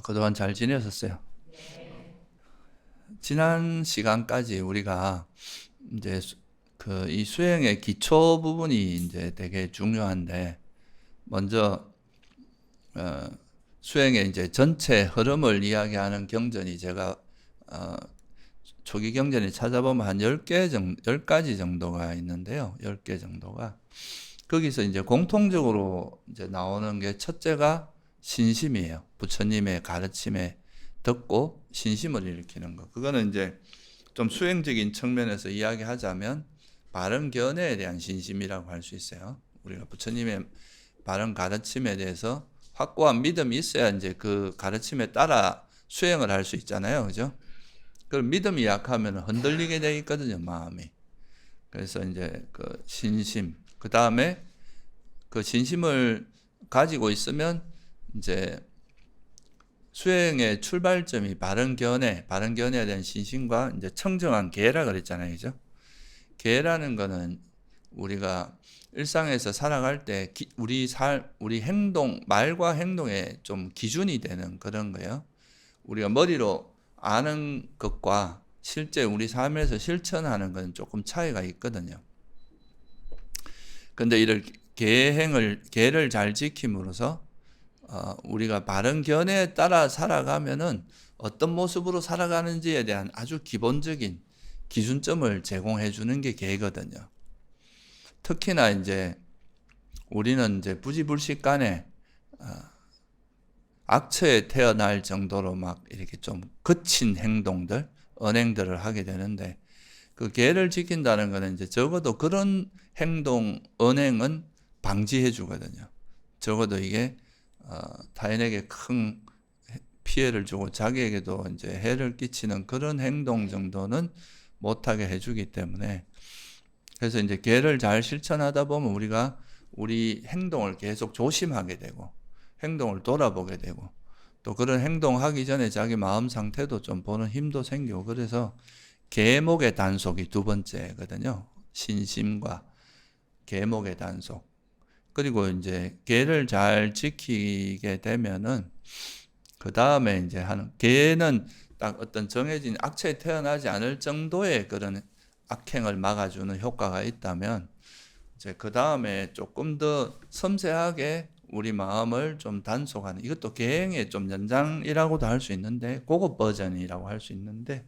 그동안 잘 지내셨어요? 지난 시간까지 우리가 이제 이 수행의 기초 부분이 이제 되게 중요한데, 먼저 수행의 이제 전체 흐름을 이야기하는 경전이 제가 초기 경전에 찾아보면 한 10가지 정도가 있는데요. 10개 정도가. 거기서 이제 공통적으로 이제 나오는 게 첫째가 신심이에요. 부처님의 가르침에 듣고 신심을 일으키는 거. 그거는 이제 좀 수행적인 측면에서 이야기하자면 바른 견해에 대한 신심이라고 할 수 있어요. 우리가 부처님의 바른 가르침에 대해서 확고한 믿음이 있어야 이제 그 가르침에 따라 수행을 할 수 있잖아요. 그죠? 그 믿음이 약하면 흔들리게 돼 있거든요, 마음이. 그래서 이제 그 신심, 그 다음에 그 신심을 가지고 있으면 이제 수행의 출발점이 바른 견해에 대한 신심과 이제 청정한 계라 그랬잖아요, 그죠? 계라는 거는 우리가 일상에서 살아갈 때 우리 행동, 말과 행동에 좀 기준이 되는 그런 거예요. 우리가 머리로 아는 것과 실제 우리 삶에서 실천하는 건 조금 차이가 있거든요. 근데 이를 계를 잘 지킴으로써 우리가 바른 견해에 따라 살아가면은 어떤 모습으로 살아가는지에 대한 아주 기본적인 기준점을 제공해 주는 게 계거든요. 특히나 이제 우리는 이제 부지불식간에 악처에 태어날 정도로 막 이렇게 좀 거친 행동들, 언행들을 하게 되는데, 그 계를 지킨다는 것은 이제 적어도 그런 행동, 언행은 방지해 주거든요. 적어도 이게 타인에게 큰 피해를 주고 자기에게도 이제 해를 끼치는 그런 행동 정도는 못하게 해주기 때문에, 그래서 이제 계를 잘 실천하다 보면 우리가 우리 행동을 계속 조심하게 되고 행동을 돌아보게 되고, 또 그런 행동하기 전에 자기 마음 상태도 좀 보는 힘도 생기고, 그래서 계목의 단속이 두 번째거든요. 신심과 계목의 단속. 그리고 이제 계를 잘 지키게 되면은 그 다음에 이제 하는, 계는 딱 어떤 정해진 악처에 태어나지 않을 정도의 그런 악행을 막아주는 효과가 있다면, 이제 그 다음에 조금 더 섬세하게 우리 마음을 좀 단속하는, 이것도 계행의 좀 연장이라고도 할 수 있는데, 고급 버전이라고 할 수 있는데,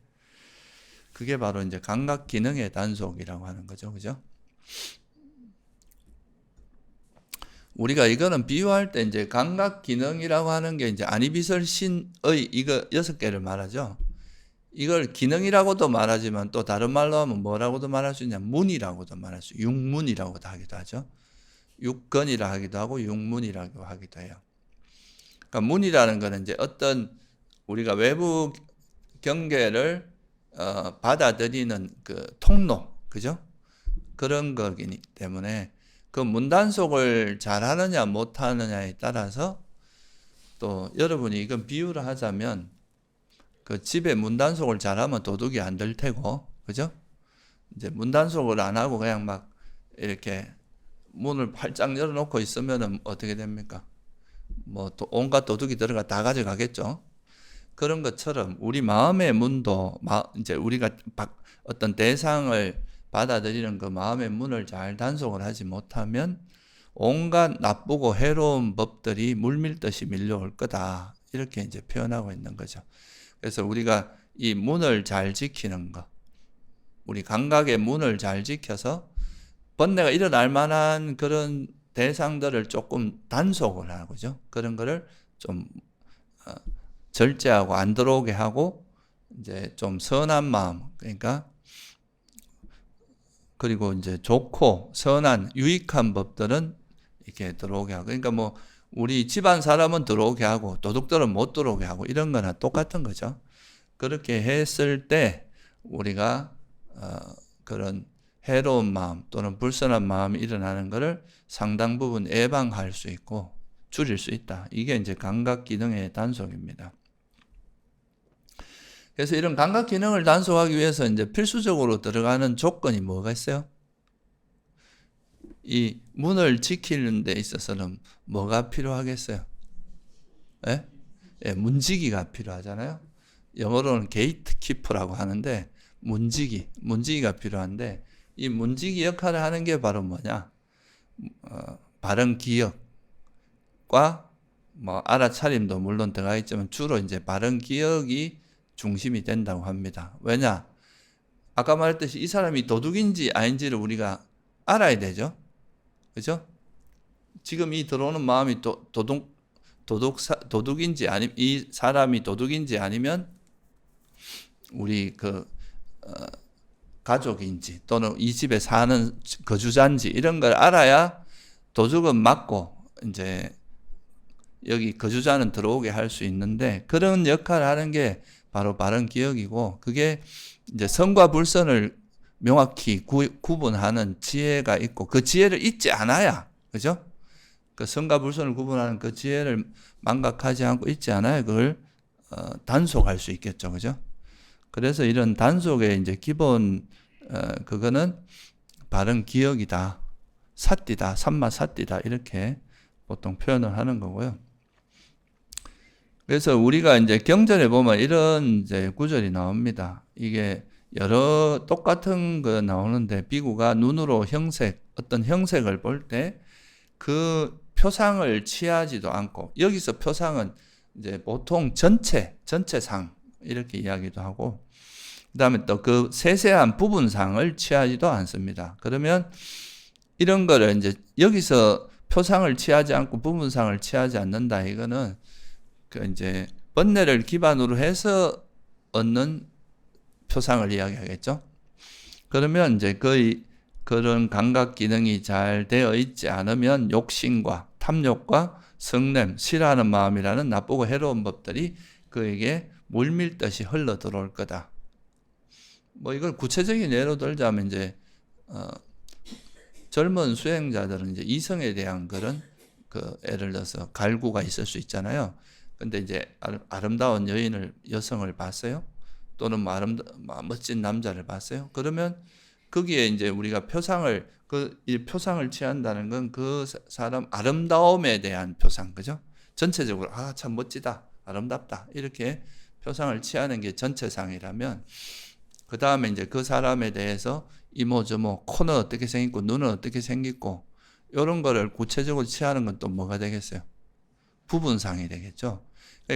그게 바로 이제 감각 기능의 단속이라고 하는 거죠. 그죠? 우리가 이거는 비유할 때 이제 감각 기능이라고 하는 게 이제 아니비설신의 이거 6개를 말하죠. 이걸 기능이라고도 말하지만 또 다른 말로 하면 뭐라고도 말할 수 있냐? 문이라고도 말할 수, 육문이라고도 하기도 하죠. 육건이라 하기도 하고 육문이라고 하기도 해요. 그러니까 문이라는 거는 이제 어떤 우리가 외부 경계를 받아들이는 그 통로, 그죠? 그런 거기 때문에 그 문단속을 잘하느냐 못하느냐에 따라서, 또 여러분이 이건 비유를 하자면 그 집에 문단속을 잘하면 도둑이 안 될 테고, 그죠? 이제 문단속을 안 하고 그냥 막 이렇게 문을 활짝 열어놓고 있으면은 어떻게 됩니까? 뭐 또 온갖 도둑이 들어가 다 가져가겠죠. 그런 것처럼 우리 마음의 문도 이제 우리가 어떤 대상을 받아들이는 그 마음의 문을 잘 단속을 하지 못하면 온갖 나쁘고 해로운 법들이 물밀듯이 밀려올 거다, 이렇게 이제 표현하고 있는 거죠. 그래서 우리가 이 문을 잘 지키는 거, 우리 감각의 문을 잘 지켜서 번뇌가 일어날 만한 그런 대상들을 조금 단속을 하고죠. 그런 거를 좀 절제하고 안 들어오게 하고, 이제 좀 선한 마음, 그러니까 그리고 이제 좋고 선한 유익한 법들은 이렇게 들어오게 하고, 그러니까 뭐 우리 집안 사람은 들어오게 하고 도둑들은 못 들어오게 하고, 이런 거나 똑같은 거죠. 그렇게 했을 때 우리가 그런 해로운 마음 또는 불선한 마음이 일어나는 것을 상당 부분 예방할 수 있고 줄일 수 있다. 이게 이제 감각 기능의 단속입니다. 그래서 이런 감각 기능을 단속하기 위해서 이제 필수적으로 들어가는 조건이 뭐가 있어요? 이 문을 지키는 데 있어서는 뭐가 필요하겠어요? 예? 문지기가 필요하잖아요. 영어로는 게이트키퍼라고 하는데 문지기가 필요한데 이 문지기 역할을 하는 게 바로 뭐냐? 바른 기억과 뭐 알아차림도 물론 들어가 있지만 주로 이제 바른 기억이 중심이 된다고 합니다. 왜냐? 아까 말했듯이 이 사람이 도둑인지 아닌지를 우리가 알아야 되죠. 그죠? 지금 이 들어오는 마음이 도둑인지 아니 이 사람이 도둑인지 아니면 우리 가족인지 또는 이 집에 사는 거주자인지 이런 걸 알아야 도둑은 맞고 이제 여기 거주자는 들어오게 할 수 있는데 그런 역할을 하는 게 바로 바른 기억이고 그게 이제 선과 불선을 명확히 구분하는 지혜가 있고 그 지혜를 잊지 않아야 그죠? 그 선과 불선을 구분하는 그 지혜를 망각하지 않고 잊지 않아야 그걸 단속할 수 있겠죠, 그죠? 그래서 이런 단속의 이제 기본 그거는 바른 기억이다, 삿디다, 삼마 삿디다 이렇게 보통 표현을 하는 거고요. 그래서 우리가 이제 경전에 보면 이런 이제 구절이 나옵니다. 이게 여러 똑같은 거 나오는데 비구가 눈으로 어떤 형색을 볼 때 그 표상을 취하지도 않고 여기서 표상은 이제 보통 전체상 이렇게 이야기도 하고 그다음에 또 그 세세한 부분상을 취하지도 않습니다. 그러면 이런 거를 이제 여기서 표상을 취하지 않고 부분상을 취하지 않는다. 이거는 그 이제 번뇌를 기반으로 해서 얻는 표상을 이야기하겠죠. 그러면 이제 그런 감각 기능이 잘 되어 있지 않으면 욕심과 탐욕과 성냄, 싫어하는 마음이라는 나쁘고 해로운 법들이 그에게 물밀듯이 흘러 들어올 거다. 뭐 이걸 구체적인 예로 들자면 이제 젊은 수행자들은 이제 이성에 대한 그런 예를 들어서 갈구가 있을 수 있잖아요. 근데 이제 아름다운 여성을 봤어요. 또는 멋진 남자를 봤어요. 그러면 거기에 이제 우리가 이 표상을 취한다는 건 그 사람 아름다움에 대한 표상, 그죠? 전체적으로 참 멋지다, 아름답다 이렇게 표상을 취하는 게 전체상이라면 그 다음에 이제 그 사람에 대해서 이모저모 코는 어떻게 생겼고 눈은 어떻게 생겼고 이런 거를 구체적으로 취하는 건 또 뭐가 되겠어요? 부분상이 되겠죠.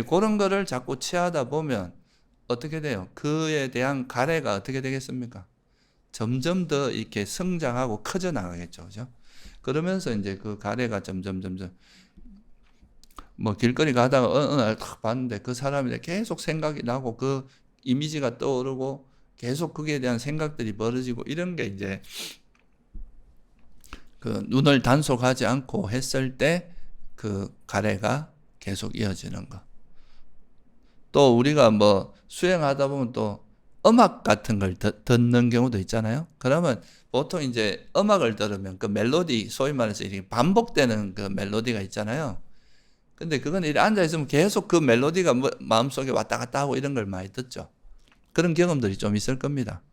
그런 거를 자꾸 취하다 보면 어떻게 돼요? 그에 대한 가래가 어떻게 되겠습니까? 점점 더 이렇게 성장하고 커져 나가겠죠. 그죠? 그러면서 이제 그 가래가 점점 뭐 길거리 가다가 어느 날 딱 봤는데 그 사람에 계속 생각이 나고 그 이미지가 떠오르고 계속 거기에 대한 생각들이 벌어지고 이런 게 이제 그 눈을 단속하지 않고 했을 때 그 가래가 계속 이어지는 거. 또 우리가 뭐 수행하다 보면 또 음악 같은 걸 듣는 경우도 있잖아요. 그러면 보통 이제 음악을 들으면 그 멜로디, 소위 말해서 이렇게 반복되는 그 멜로디가 있잖아요. 근데 그건 이렇게 앉아있으면 계속 그 멜로디가 마음속에 왔다 갔다 하고 이런 걸 많이 듣죠. 그런 경험들이 좀 있을 겁니다.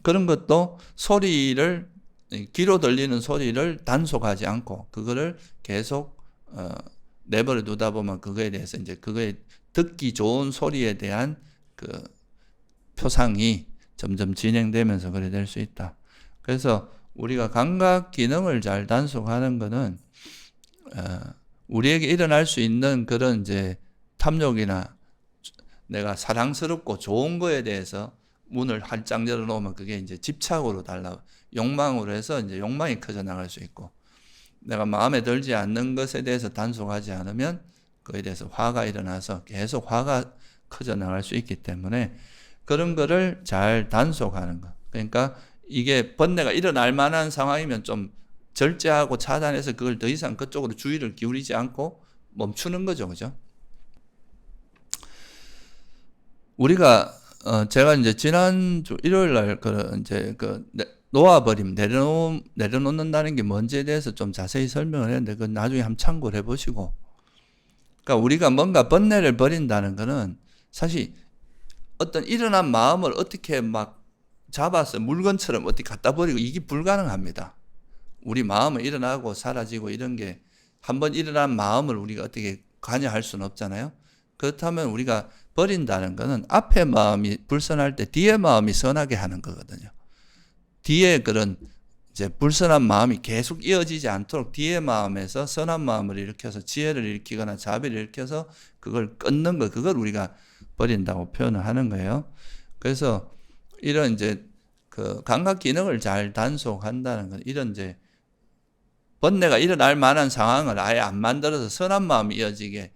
그런 것도 귀로 들리는 소리를 단속하지 않고 그거를 계속 내버려 두다 보면 그거에 대해서 이제 그거에 듣기 좋은 소리에 대한 그 표상이 점점 진행되면서 그래 될 수 있다. 그래서 우리가 감각 기능을 잘 단속하는 것은 우리에게 일어날 수 있는 그런 이제 탐욕이나 내가 사랑스럽고 좋은 거에 대해서 문을 활짝 열어놓으면 그게 이제 집착으로 욕망으로 해서 이제 욕망이 커져 나갈 수 있고 내가 마음에 들지 않는 것에 대해서 단속하지 않으면 그에 대해서 화가 일어나서 계속 화가 커져 나갈 수 있기 때문에 그런 거를 잘 단속하는 것. 그러니까 이게 번뇌가 일어날 만한 상황이면 좀 절제하고 차단해서 그걸 더 이상 그쪽으로 주의를 기울이지 않고 멈추는 거죠. 그죠? 우리가 제가 이제 지난주 일요일 날 놓아버림, 내려놓는다는 게 뭔지에 대해서 좀 자세히 설명을 했는데 그건 나중에 한번 참고를 해보시고 그러니까 우리가 뭔가 번뇌를 버린다는 거는 사실 어떤 일어난 마음을 어떻게 막 잡아서 물건처럼 어떻게 갖다 버리고 이게 불가능합니다. 우리 마음은 일어나고 사라지고 이런 게 한번 일어난 마음을 우리가 어떻게 관여할 수는 없잖아요. 그렇다면 우리가 버린다는 것은 앞에 마음이 불선할 때 뒤에 마음이 선하게 하는 거거든요. 뒤에 그런 이제 불선한 마음이 계속 이어지지 않도록 뒤에 마음에서 선한 마음을 일으켜서 지혜를 일으키거나 자비를 일으켜서 그걸 끊는 거, 그걸 우리가 버린다고 표현을 하는 거예요. 그래서 이런 이제 그 감각 기능을 잘 단속한다는 건 이런 이제 번뇌가 일어날 만한 상황을 아예 안 만들어서 선한 마음이 이어지게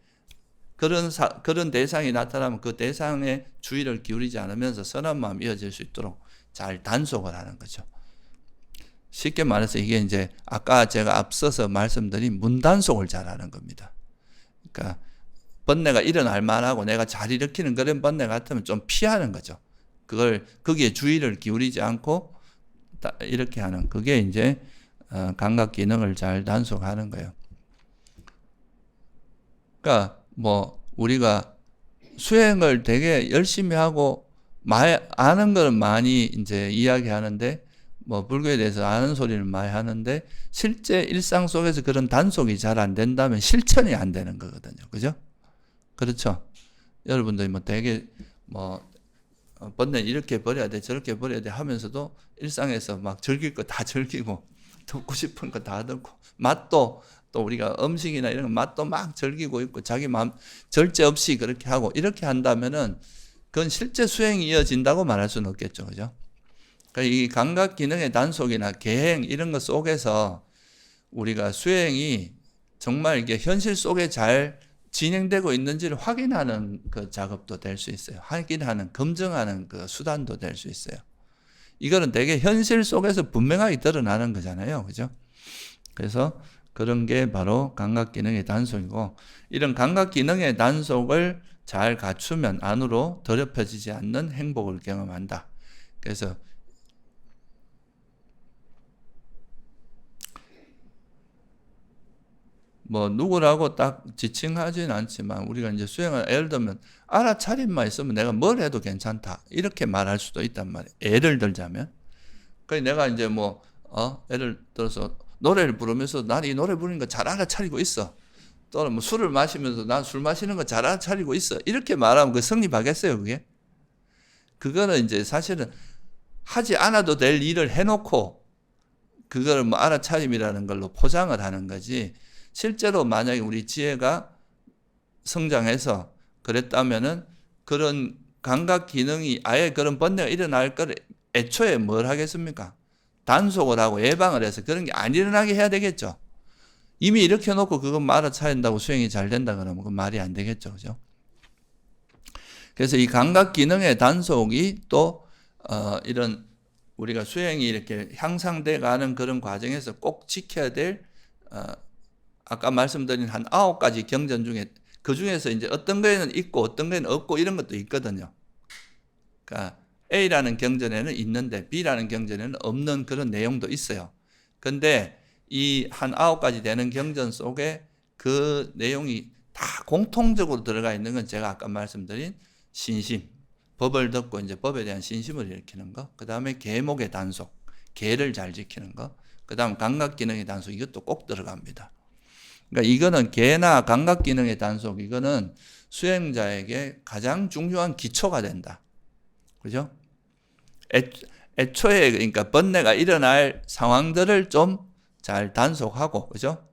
그런 대상이 나타나면 그 대상에 주의를 기울이지 않으면서 선한 마음이 이어질 수 있도록 잘 단속을 하는 거죠. 쉽게 말해서 이게 이제 아까 제가 앞서서 말씀드린 문단속을 잘하는 겁니다. 그러니까 번뇌가 일어날 만하고 내가 잘 일으키는 그런 번뇌 같으면 좀 피하는 거죠. 그걸 거기에 주의를 기울이지 않고 이렇게 하는 그게 이제 감각 기능을 잘 단속하는 거예요. 그러니까 뭐 우리가 수행을 되게 열심히 하고 아는 걸 많이 이제 이야기하는데 뭐 불교에 대해서 아는 소리를 많이 하는데 실제 일상 속에서 그런 단속이 잘 안 된다면 실천이 안 되는 거거든요. 그죠? 그렇죠? 여러분들이 뭐 되게 뭐 번뇌 이렇게 버려야 돼 저렇게 버려야 돼 하면서도 일상에서 막 즐길 거 다 즐기고 듣고 싶은 거 다 듣고 맛도 또 우리가 음식이나 이런 거 맛도 막 즐기고 있고 자기 마음 절제 없이 그렇게 하고 이렇게 한다면은 그건 실제 수행이 이어진다고 말할 수는 없겠죠. 그죠? 그러니까 이 감각 기능의 단속이나 계행 이런 것 속에서 우리가 수행이 정말 이게 현실 속에 잘 진행되고 있는지를 확인하는 그 작업도 될 수 있어요. 확인하는, 검증하는 그 수단도 될 수 있어요. 이거는 되게 현실 속에서 분명하게 드러나는 거잖아요. 그죠? 그래서 그런 게 바로 감각 기능의 단속이고, 이런 감각 기능의 단속을 잘 갖추면 안으로 더럽혀지지 않는 행복을 경험한다. 그래서 뭐 누구라고 딱 지칭하지는 않지만 우리가 이제 수행을 예를 들면 알아차림만 있으면 내가 뭘 해도 괜찮다 이렇게 말할 수도 있단 말이에요. 예를 들자면 그러니까 내가 이제 뭐 예를 들어서 노래를 부르면서 난 이 노래 부르는 거 잘 알아차리고 있어. 또는 뭐 술을 마시면서 난 술 마시는 거 잘 알아차리고 있어. 이렇게 말하면 그 성립하겠어요, 그게? 그거는 이제 사실은 하지 않아도 될 일을 해놓고 그걸 뭐 알아차림이라는 걸로 포장을 하는 거지. 실제로 만약에 우리 지혜가 성장해서 그랬다면은 그런 감각 기능이 아예 그런 번뇌가 일어날 걸 애초에 뭘 하겠습니까? 단속을 하고 예방을 해서 그런 게 안 일어나게 해야 되겠죠. 이미 이렇게 해놓고 그건 알아차린다고 수행이 잘 된다 그러면 그건 말이 안 되겠죠. 그죠? 그래서 이 감각 기능의 단속이 또 이런 우리가 수행이 이렇게 향상돼 가는 그런 과정에서 꼭 지켜야 될 아까 말씀드린 한 9가지 경전 중에 그 중에서 이제 어떤 거에는 있고 어떤 거에는 없고 이런 것도 있거든요. 그러니까 A라는 경전에는 있는데 B라는 경전에는 없는 그런 내용도 있어요. 근데 이 한 9가지 되는 경전 속에 그 내용이 다 공통적으로 들어가 있는 건 제가 아까 말씀드린 신심, 법을 듣고 이제 법에 대한 신심을 일으키는 거, 그 다음에 계목의 단속, 계를 잘 지키는 거, 그 다음 감각 기능의 단속, 이것도 꼭 들어갑니다. 그러니까 이거는 계나 감각 기능의 단속, 이거는 수행자에게 가장 중요한 기초가 된다. 그죠? 애초에 그러니까 번뇌가 일어날 상황들을 좀 잘 단속하고, 그죠?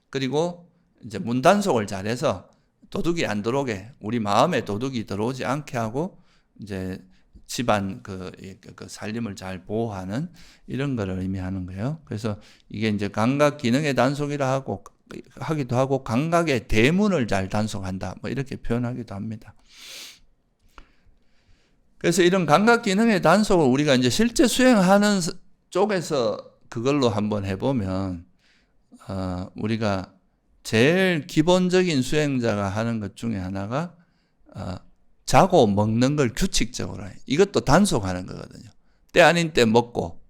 그리고 이제 문단속을 잘해서 도둑이 안 들어오게, 우리 마음에 도둑이 들어오지 않게 하고, 이제 집안 그 살림을 잘 보호하는 이런 거를 의미하는 거예요. 그래서 이게 이제 감각 기능의 단속이라 하기도 하고, 감각의 대문을 잘 단속한다. 뭐 이렇게 표현하기도 합니다. 그래서 이런 감각 기능의 단속을 우리가 이제 실제 수행하는 쪽에서 그걸로 한번 해보면, 우리가 제일 기본적인 수행자가 하는 것 중에 하나가, 자고 먹는 걸 규칙적으로 해. 이것도 단속하는 거거든요. 때 아닌 때 먹고,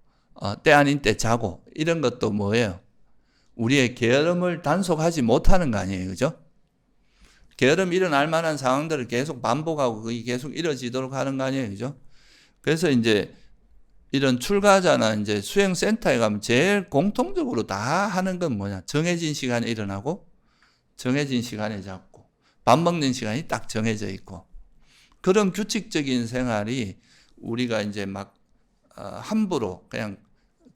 때 아닌 때 자고, 이런 것도 뭐예요? 우리의 게으름을 단속하지 못하는 거 아니에요. 그죠? 게으름이 일어날 만한 상황들을 계속 반복하고 그게 계속 이뤄지도록 하는 거 아니에요. 그죠? 그래서 이제 이런 출가자나 이제 수행센터에 가면 제일 공통적으로 다 하는 건 뭐냐? 정해진 시간에 일어나고, 정해진 시간에 잡고, 밥 먹는 시간이 딱 정해져 있고 그런 규칙적인 생활이 우리가 이제 막 함부로 그냥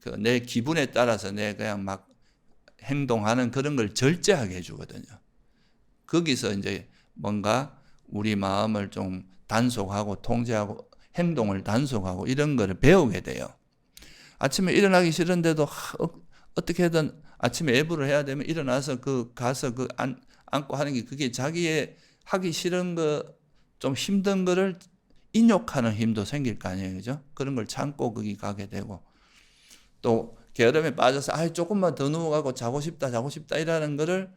그 내 기분에 따라서 내 그냥 막 행동하는 그런 걸 절제하게 해주거든요. 거기서 이제 뭔가 우리 마음을 좀 단속하고 통제하고 행동을 단속하고 이런 거를 배우게 돼요. 아침에 일어나기 싫은데도 어떻게든 아침에 예불을 해야 되면 일어나서 가서 안고 하는 게 그게 자기의 하기 싫은 거 좀 힘든 거를 인욕하는 힘도 생길 거 아니에요. 그죠? 그런 걸 참고 거기 가게 되고 또 게으름에 빠져서 조금만 더 누워가고 자고 싶다 이라는 거를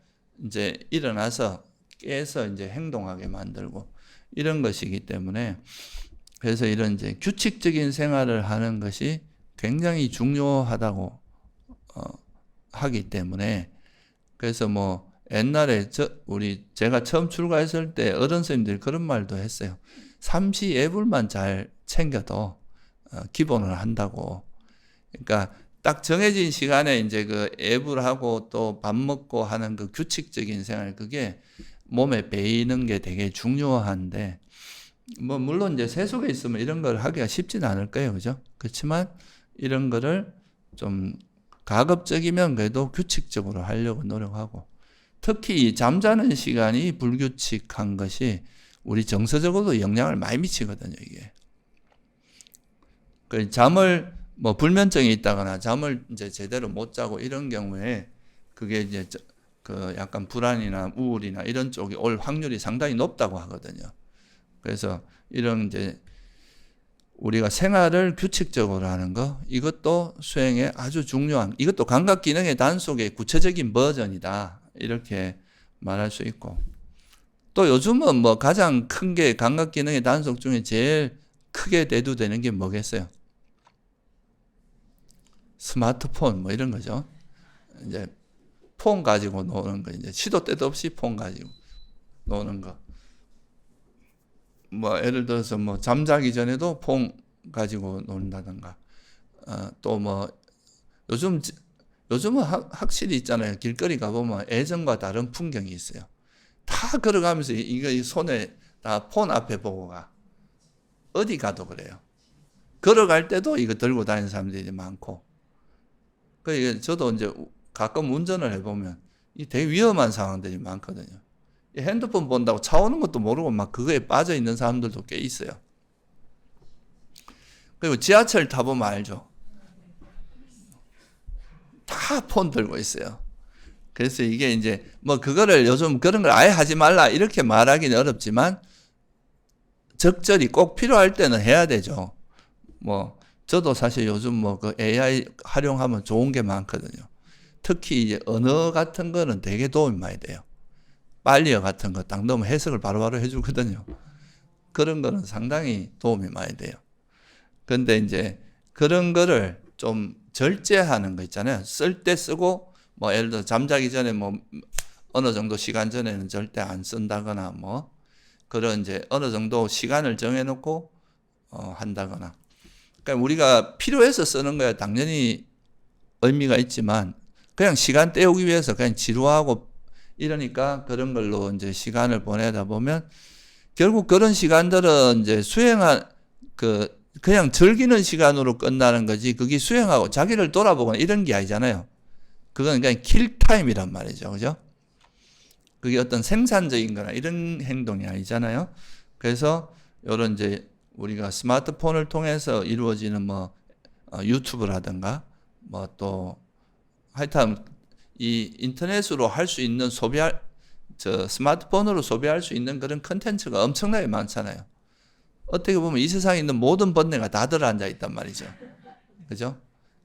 이제 일어나서 깨서 이제 행동하게 만들고 이런 것이기 때문에 그래서 이런 이제 규칙적인 생활을 하는 것이 굉장히 중요하다고 하기 때문에 그래서 뭐 옛날에 제가 처음 출가했을 때 어른 스님들이 그런 말도 했어요. 삼시 예불만 잘 챙겨도 기본을 한다고. 그러니까 딱 정해진 시간에 이제 그 예불하고 또 밥 먹고 하는 그 규칙적인 생활 그게 몸에 배이는 게 되게 중요한데 뭐 물론 이제 세속에 있으면 이런 걸 하기가 쉽지는 않을 거예요. 그죠? 그렇지만 이런 거를 좀 가급적이면 그래도 규칙적으로 하려고 노력하고 특히 잠자는 시간이 불규칙한 것이 우리 정서적으로도 영향을 많이 미치거든요, 이게. 그 잠을 뭐 불면증이 있다거나 잠을 이제 제대로 못 자고 이런 경우에 그게 이제 그 약간 불안이나 우울이나 이런 쪽이 올 확률이 상당히 높다고 하거든요. 그래서 이런 이제 우리가 생활을 규칙적으로 하는 거 이것도 수행에 아주 중요한 이것도 감각 기능의 단속의 구체적인 버전이다. 이렇게 말할 수 있고 또 요즘은 뭐 가장 큰 게 감각 기능의 단속 중에 제일 크게 대두되는 게 뭐겠어요? 스마트폰 뭐 이런 거죠. 이제 폰 가지고 노는 거 이제 시도 때도 없이 폰 가지고 노는 거. 뭐 예를 들어서 뭐 잠자기 전에도 폰 가지고 논다든가 또 뭐 요즘은 확실히 있잖아요. 길거리 가보면 예전과 다른 풍경이 있어요. 다 걸어가면서 이거 손에 다 폰 앞에 보고 가. 어디 가도 그래요. 걸어갈 때도 이거 들고 다니는 사람들이 많고. 그 저도 이제 가끔 운전을 해보면 이 되게 위험한 상황들이 많거든요. 핸드폰 본다고 차 오는 것도 모르고 막 그거에 빠져 있는 사람들도 꽤 있어요. 그리고 지하철 타보면 알죠. 다 폰 들고 있어요. 그래서 이게 이제 뭐 그거를 요즘 그런 걸 아예 하지 말라 이렇게 말하기는 어렵지만 적절히 꼭 필요할 때는 해야 되죠. 뭐 저도 사실 요즘 뭐 그 AI 활용하면 좋은 게 많거든요. 특히 이제 언어 같은 거는 되게 도움이 많이 돼요. 빨리어 같은 거 딱 넣으면 해석을 바로바로 해주거든요. 그런 거는 상당히 도움이 많이 돼요. 근데 이제 그런 거를 좀 절제하는 거 있잖아요. 쓸 때 쓰고 뭐 예를 들어 잠자기 전에 뭐 어느 정도 시간 전에는 절대 안 쓴다거나 뭐 그런 이제 어느 정도 시간을 정해놓고 한다거나. 그러니까 우리가 필요해서 쓰는 거야 당연히 의미가 있지만 그냥 시간 때우기 위해서 그냥 지루하고 이러니까 그런 걸로 이제 시간을 보내다 보면 결국 그런 시간들은 이제 그냥 즐기는 시간으로 끝나는 거지 그게 수행하고 자기를 돌아보거나 이런 게 아니잖아요. 그건 그냥 킬타임이란 말이죠. 그죠? 그게 어떤 생산적인 거나 이런 행동이 아니잖아요. 그래서 요런 이제 우리가 스마트폰을 통해서 이루어지는 뭐 유튜브라든가 뭐 또 하여튼 이 인터넷으로 할 수 있는 스마트폰으로 소비할 수 있는 그런 컨텐츠가 엄청나게 많잖아요. 어떻게 보면 이 세상에 있는 모든 번뇌가 다 들어앉아 있단 말이죠. 그죠?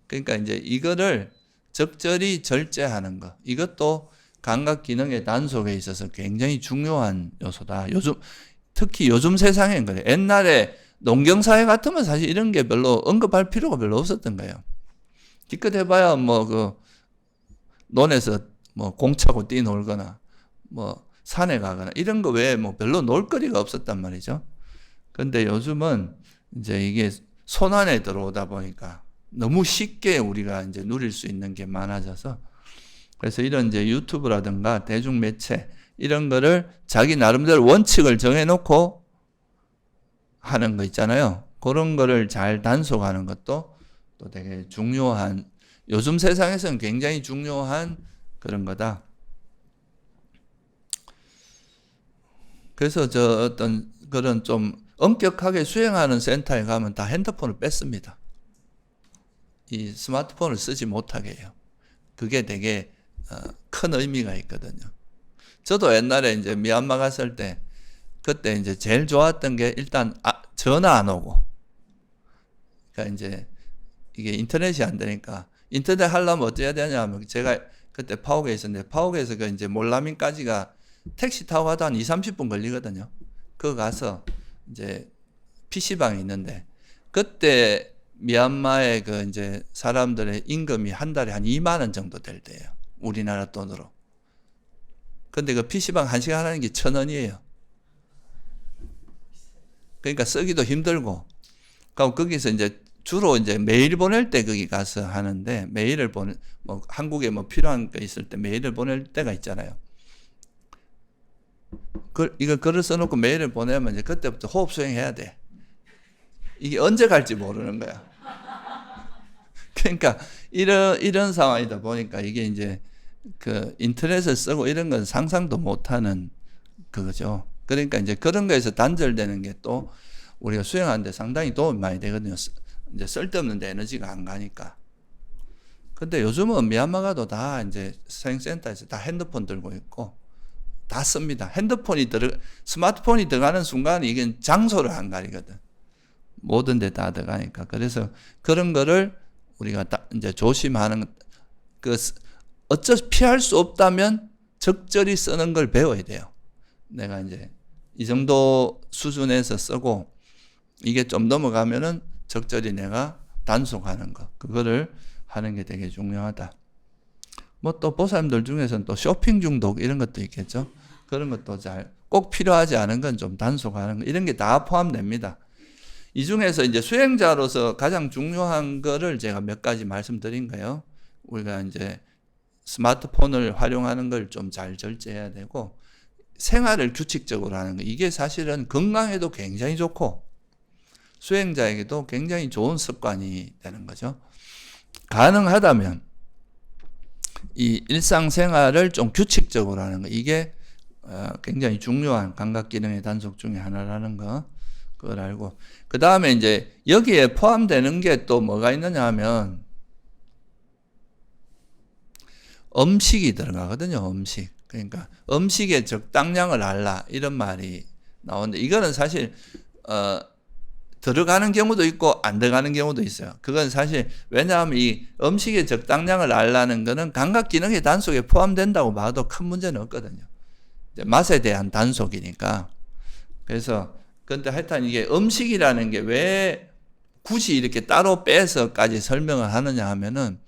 그러니까 이제 이거를 적절히 절제하는 거. 이것도 감각 기능의 단속에 있어서 굉장히 중요한 요소다. 특히 요즘 세상엔 그래. 옛날에 농경사회 같으면 사실 이런 게 별로 언급할 필요가 별로 없었던 거예요. 기껏 해봐야 뭐 논에서 뭐 공차고 뛰놀거나 뭐 산에 가거나 이런 거 외에 뭐 별로 놀 거리가 없었단 말이죠. 근데 요즘은 이제 이게 손안에 들어오다 보니까 너무 쉽게 우리가 이제 누릴 수 있는 게 많아져서 그래서 이런 이제 유튜브라든가 대중매체 이런 거를 자기 나름대로 원칙을 정해놓고 하는 거 있잖아요. 그런 거를 잘 단속하는 것도 또 되게 중요한, 요즘 세상에서는 굉장히 중요한 그런 거다. 그래서 저 어떤 그런 좀 엄격하게 수행하는 센터에 가면 다 핸드폰을 뺐습니다. 이 스마트폰을 쓰지 못하게 해요. 그게 되게 큰 의미가 있거든요. 저도 옛날에 이제 미얀마 갔을 때 그때 이제 제일 좋았던 게 일단 전화 안 오고, 그러니까 이제 이게 인터넷이 안 되니까 인터넷 하려면 어떻게 해야 되냐면, 제가 그때 파옥에 있었는데 파옥에서 그 이제 몰라민까지가 택시 타고 가도 한 2-30분 걸리거든요. 그거 가서 이제 PC방이 있는데, 그때 미얀마의 그 이제 사람들의 임금이 한 달에 한 2만 원 정도 될 때예요. 우리나라 돈으로. 근데 그 PC방 1시간 하는 게 1,000원이에요. 그러니까 쓰기도 힘들고. 그럼 거기서 이제 주로 이제 메일 보낼 때 거기 가서 하는데, 메일을 뭐 한국에 뭐 필요한 거 있을 때 메일을 보낼 때가 있잖아요. 이거 글을 써놓고 메일을 보내면 이제 그때부터 호흡 수행해야 돼. 이게 언제 갈지 모르는 거야. 그러니까 이런 상황이다 보니까 이게 이제 그 인터넷을 쓰고 이런 건 상상도 못하는 그거죠. 그러니까 이제 그런 거에서 단절되는 게 또 우리가 수행하는데 상당히 도움이 많이 되거든요. 이제 쓸데없는 데 에너지가 안 가니까. 근데 요즘은 미얀마 가도 다 이제 수행센터에서 다 핸드폰 들고 있고 다 씁니다. 스마트폰이 들어가는 순간 이게 장소를 안 가리거든. 모든 데 다 들어가니까. 그래서 그런 거를 우리가 이제 조심하는, 어차피 피할 수 없다면 적절히 쓰는 걸 배워야 돼요. 내가 이제 이 정도 수준에서 쓰고, 이게 좀 넘어가면은 적절히 내가 단속하는 거, 그거를 하는 게 되게 중요하다. 뭐 또 보살님들 중에서는 또 쇼핑 중독 이런 것도 있겠죠. 그런 것도 꼭 필요하지 않은 건 좀 단속하는 거, 이런 게 다 포함됩니다. 이 중에서 이제 수행자로서 가장 중요한 거를 제가 몇 가지 말씀드린 거예요. 우리가 이제 스마트폰을 활용하는 걸 좀 잘 절제해야 되고, 생활을 규칙적으로 하는 거, 이게 사실은 건강에도 굉장히 좋고 수행자에게도 굉장히 좋은 습관이 되는 거죠. 가능하다면 이 일상생활을 좀 규칙적으로 하는 거, 이게 굉장히 중요한 감각기능의 단속 중에 하나라는 거, 그걸 알고, 그 다음에 이제 여기에 포함되는 게 또 뭐가 있느냐 하면 음식이 들어가거든요. 음식. 그러니까 음식의 적당량을 알라, 이런 말이 나오는데, 이거는 사실 들어가는 경우도 있고 안 들어가는 경우도 있어요. 그건 사실 왜냐하면 이 음식의 적당량을 알라는 거는 감각기능의 단속에 포함된다고 봐도 큰 문제는 없거든요. 이제 맛에 대한 단속이니까. 그래서 근데 하여튼 이게 음식이라는 게 왜 굳이 이렇게 따로 빼서까지 설명을 하느냐 하면은,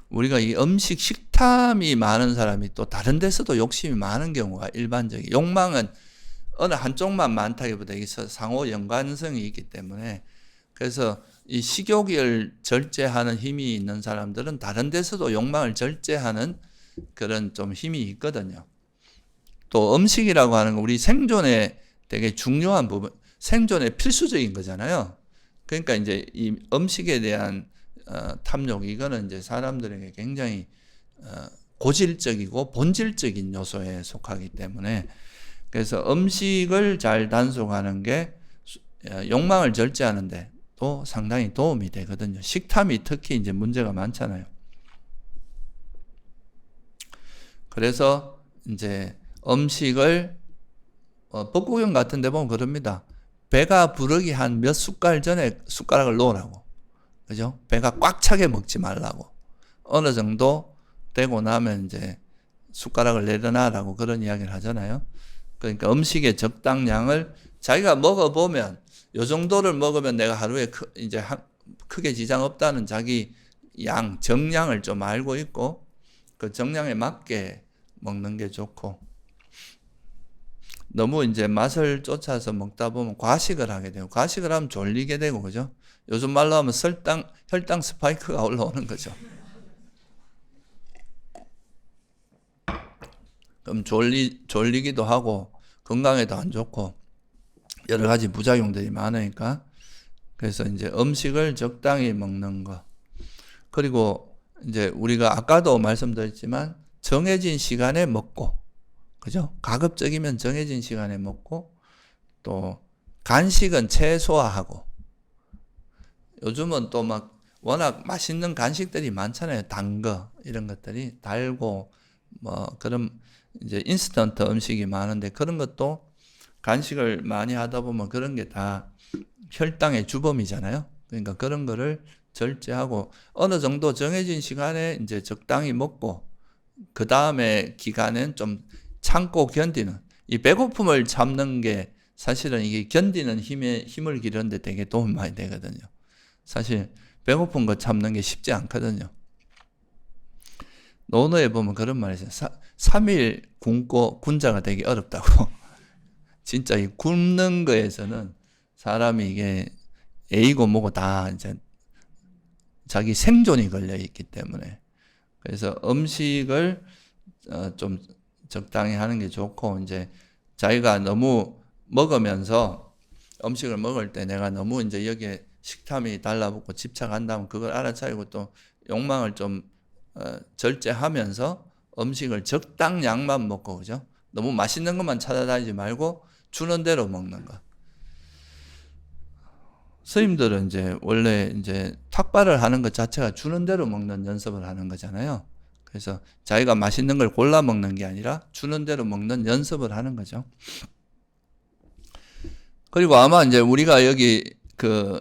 우리가 이 음식 식탐이 많은 사람이 또 다른 데서도 욕심이 많은 경우가 일반적이에요. 욕망은 어느 한쪽만 많다기보다 여기서 상호 연관성이 있기 때문에, 그래서 이 식욕을 절제하는 힘이 있는 사람들은 다른 데서도 욕망을 절제하는 그런 좀 힘이 있거든요. 또 음식이라고 하는 건 우리 생존에 되게 중요한 부분, 생존에 필수적인 거잖아요. 그러니까 이제 이 음식에 대한 탐욕, 이거는 이제 사람들에게 굉장히 고질적이고 본질적인 요소에 속하기 때문에, 그래서 음식을 잘 단속하는 게 욕망을 절제하는데 또 상당히 도움이 되거든요. 식탐이 특히 이제 문제가 많잖아요. 그래서 이제 음식을 법구경 같은 데 보면 그럽니다. 배가 부르기 한 몇 숟갈 전에 숟가락을 놓으라고. 그죠? 배가 꽉 차게 먹지 말라고. 어느 정도 되고 나면 이제 숟가락을 내려놔라고 그런 이야기를 하잖아요. 그러니까 음식의 적당량을 자기가 먹어보면, 요 정도를 먹으면 내가 하루에 이제 크게 지장 없다는 자기 정량을 좀 알고 있고, 그 정량에 맞게 먹는 게 좋고, 너무 이제 맛을 쫓아서 먹다 보면 과식을 하게 되고, 과식을 하면 졸리게 되고, 그죠? 요즘 말로 하면 혈당 스파이크가 올라오는 거죠. 그럼 졸리기도 하고 건강에도 안 좋고 여러 가지 부작용들이 많으니까 그래서 이제 음식을 적당히 먹는 거. 그리고 이제 우리가 아까도 말씀드렸지만 정해진 시간에 먹고, 그죠? 가급적이면 정해진 시간에 먹고, 또 간식은 최소화하고, 요즘은 또 막 워낙 맛있는 간식들이 많잖아요. 단 거, 이런 것들이 달고, 뭐, 그런 이제 인스턴트 음식이 많은데 그런 것도 간식을 많이 하다 보면 그런 게 다 혈당의 주범이잖아요. 그러니까 그런 거를 절제하고 어느 정도 정해진 시간에 이제 적당히 먹고 그 다음에 기간은 좀 참고 견디는 이 배고픔을 참는 게 사실은 이게 견디는 힘을 기르는데 되게 도움이 많이 되거든요. 사실 배고픈 거 참는 게 쉽지 않거든요. 논어에 보면 그런 말이 있어요. 3일 굶고 군자가 되기 어렵다고. 진짜 이 굶는 거에서는 사람이 이게 A고 뭐고 다 이제 자기 생존이 걸려 있기 때문에 그래서 음식을 좀 적당히 하는 게 좋고 이제 자기가 너무 먹으면서 음식을 먹을 때 내가 너무 이제 여기에 식탐이 달라붙고 집착한다면 그걸 알아차리고 또 욕망을 좀 절제하면서 음식을 적당량만 먹고 그죠? 너무 맛있는 것만 찾아다니지 말고 주는 대로 먹는 거. 스님들은 이제 원래 이제 탁발을 하는 것 자체가 주는 대로 먹는 연습을 하는 거잖아요. 그래서 자기가 맛있는 걸 골라 먹는 게 아니라 주는 대로 먹는 연습을 하는 거죠. 그리고 아마 이제 우리가 여기 그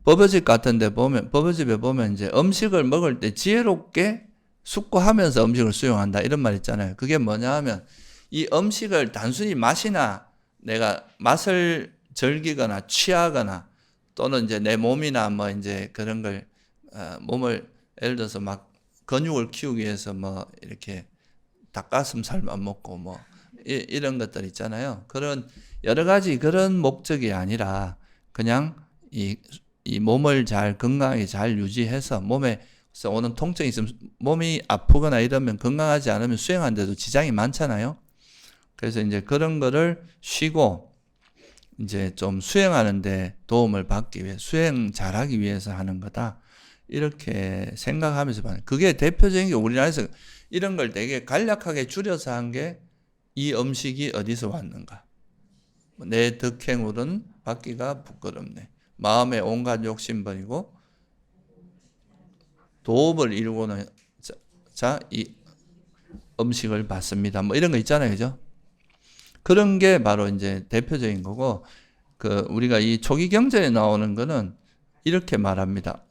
법요집 같은 데 보면, 법요집에 보면 이제 음식을 먹을 때 지혜롭게 숙고하면서 음식을 수용한다. 이런 말 있잖아요. 그게 뭐냐 하면 이 음식을 단순히 맛이나 내가 맛을 즐기거나 취하거나 또는 이제 내 몸이나 뭐 이제 그런 걸 몸을 예를 들어서 막 근육을 키우기 위해서 뭐 이렇게 닭가슴살만 먹고 뭐 이런 것들 있잖아요. 그런 여러 가지 그런 목적이 아니라 그냥 이 몸을 잘 건강하게 잘 유지해서 몸에 오는 통증이 있으면 몸이 아프거나 이러면 건강하지 않으면 수행하는데도 지장이 많잖아요. 그래서 이제 그런 거를 쉬고 이제 좀 수행하는데 도움을 받기 위해 수행 잘하기 위해서 하는 거다. 이렇게 생각하면서 봐요. 그게 대표적인 게 우리나라에서 이런 걸 되게 간략하게 줄여서 한 게 이 음식이 어디서 왔는가. 내 덕행울은 받기가 부끄럽네. 마음에 온갖 욕심 버리고 도업을 이루고는 이 음식을 받습니다. 뭐 이런 거 있잖아요. 그죠? 그런 게 바로 이제 대표적인 거고, 우리가 이 초기 경전에 나오는 거는 이렇게 말합니다.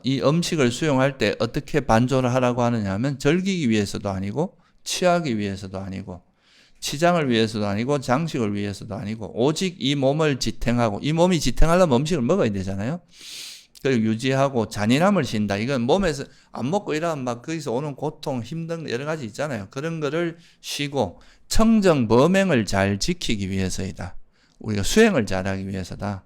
이 음식을 수용할 때 어떻게 반조를 하라고 하느냐 하면 즐기기 위해서도 아니고, 취하기 위해서도 아니고, 치장을 위해서도 아니고, 장식을 위해서도 아니고, 오직 이 몸을 지탱하고, 이 몸이 지탱하려면 음식을 먹어야 되잖아요. 그리고 유지하고 잔인함을 쉰다. 이건 몸에서 안 먹고 이러면 막 거기서 오는 고통, 힘든 여러 가지 있잖아요. 그런 거를 쉬고 청정 범행을 잘 지키기 위해서이다. 우리가 수행을 잘하기 위해서다.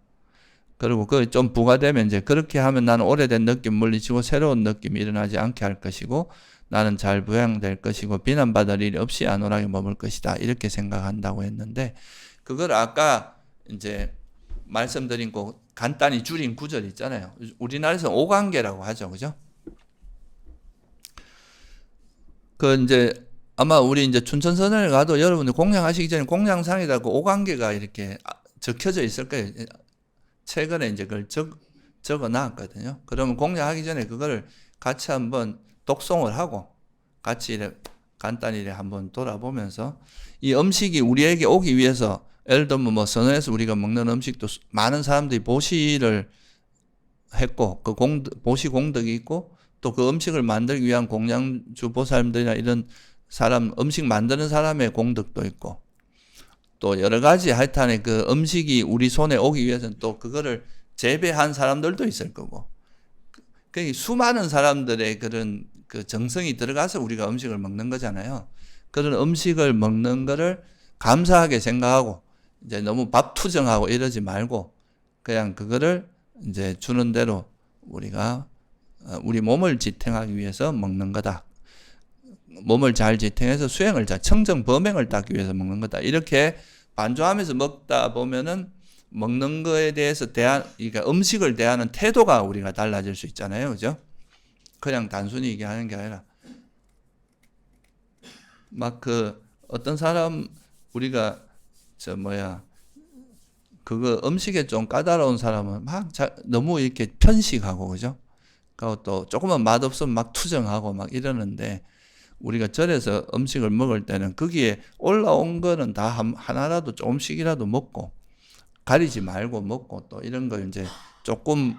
그리고 그 좀 부과되면 이제 그렇게 하면 나는 오래된 느낌 물리치고 새로운 느낌이 일어나지 않게 할 것이고 나는 잘 부양될 것이고 비난받을 일이 없이 안온하게 머물 것이다. 이렇게 생각한다고 했는데 그걸 아까 이제 말씀드린 거 간단히 줄인 구절 있잖아요. 우리나라에서 오관계라고 하죠. 그죠? 이제 아마 우리 이제 춘천선을 가도 여러분들 공양하시기 전에 공양상에다 그 오관계가 이렇게 적혀져 있을 거예요. 최근에 이제 그걸 적어 놨거든요. 그러면 공양하기 전에 그거를 같이 한번 독송을 하고 같이 이렇게 간단히 이렇게 한번 돌아보면서 이 음식이 우리에게 오기 위해서 예를 들면 뭐 선언에서 우리가 먹는 음식도 많은 사람들이 보시를 했고 그 보시 공덕이 있고 또 그 음식을 만들기 위한 공양주 보살님들이나 이런 사람 음식 만드는 사람의 공덕도 있고 또 여러 가지 하여튼에 그 음식이 우리 손에 오기 위해서는 또 그거를 재배한 사람들도 있을 거고 그 수많은 사람들의 그런 그 정성이 들어가서 우리가 음식을 먹는 거잖아요. 그런 음식을 먹는 거를 감사하게 생각하고 이제 너무 밥 투정하고 이러지 말고 그냥 그거를 이제 주는 대로 우리가 우리 몸을 지탱하기 위해서 먹는 거다. 몸을 잘 지탱해서 수행을 잘 청정 범행을 닦기 위해서 먹는 거다. 이렇게 반조하면서 먹다 보면은 먹는 거에 대해서 그러니까 음식을 대하는 태도가 우리가 달라질 수 있잖아요. 그죠? 그냥 단순히 얘기하는 게 아니라 막 어떤 사람 우리가 그거 음식에 좀 까다로운 사람은 막 너무 이렇게 편식하고 그죠? 그리고 또 조금만 맛없으면 막 투정하고 막 이러는데 우리가 절에서 음식을 먹을 때는 거기에 올라온 거는 다 하나라도 조금씩이라도 먹고 가리지 말고 먹고 또 이런 거 이제 조금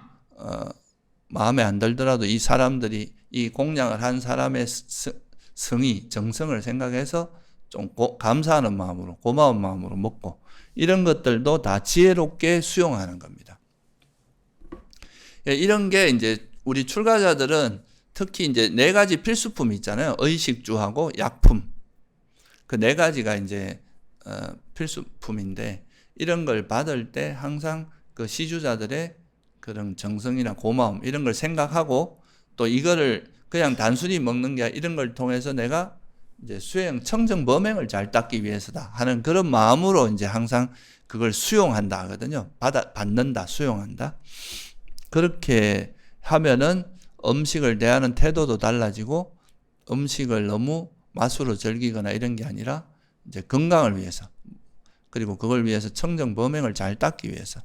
마음에 안 들더라도 이 사람들이 이 공양을 한 사람의 성의 정성을 생각해서 좀 감사하는 마음으로 고마운 마음으로 먹고 이런 것들도 다 지혜롭게 수용하는 겁니다. 이런 게 이제 우리 출가자들은 특히 이제 4가지 필수품이 있잖아요. 의식주하고 약품. 그 4가지가 이제 필수품인데 이런 걸 받을 때 항상 그 시주자들의 그런 정성이나 고마움 이런 걸 생각하고 또 이거를 그냥 단순히 먹는 게 아니라 이런 걸 통해서 내가 이제 수행 청정 범행을 잘 닦기 위해서다 하는 그런 마음으로 이제 항상 그걸 수용한다 하거든요. 받는다, 수용한다. 그렇게 하면은 음식을 대하는 태도도 달라지고 음식을 너무 맛으로 즐기거나 이런 게 아니라 이제 건강을 위해서 그리고 그걸 위해서 청정 범행을 잘 닦기 위해서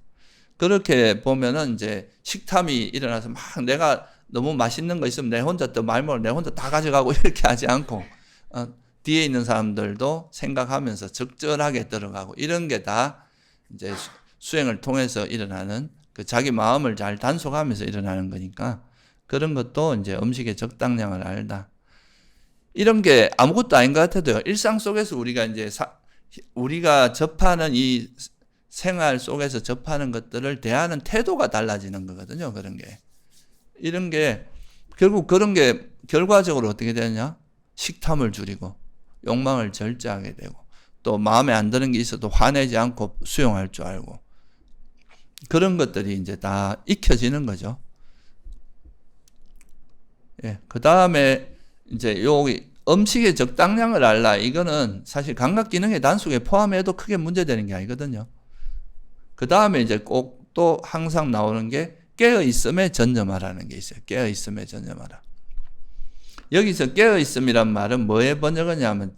그렇게 보면은 이제 식탐이 일어나서 막 내가 너무 맛있는 거 있으면 내 혼자 또 말먹을 내 혼자 다 가져가고 이렇게 하지 않고 뒤에 있는 사람들도 생각하면서 적절하게 들어가고 이런 게 다 이제 수행을 통해서 일어나는 그 자기 마음을 잘 단속하면서 일어나는 거니까 그런 것도 이제 음식의 적당량을 알다. 이런 게 아무것도 아닌 것 같아도요. 일상 속에서 우리가 이제 우리가 접하는 이 생활 속에서 접하는 것들을 대하는 태도가 달라지는 거거든요. 그런 게. 이런 게 결국 그런 게 결과적으로 어떻게 되느냐? 식탐을 줄이고 욕망을 절제하게 되고 또 마음에 안 드는 게 있어도 화내지 않고 수용할 줄 알고 그런 것들이 이제 다 익혀지는 거죠. 예, 그 다음에 이제 여기 음식의 적당량을 알라. 이거는 사실 감각 기능의 단속에 포함해도 크게 문제되는 게 아니거든요. 그 다음에 이제 꼭 또 항상 나오는 게 깨어 있음에 전념하라는 게 있어요. 깨어 있음에 전념하라. 여기서 깨어 있음이란 말은 뭐에 번역하냐면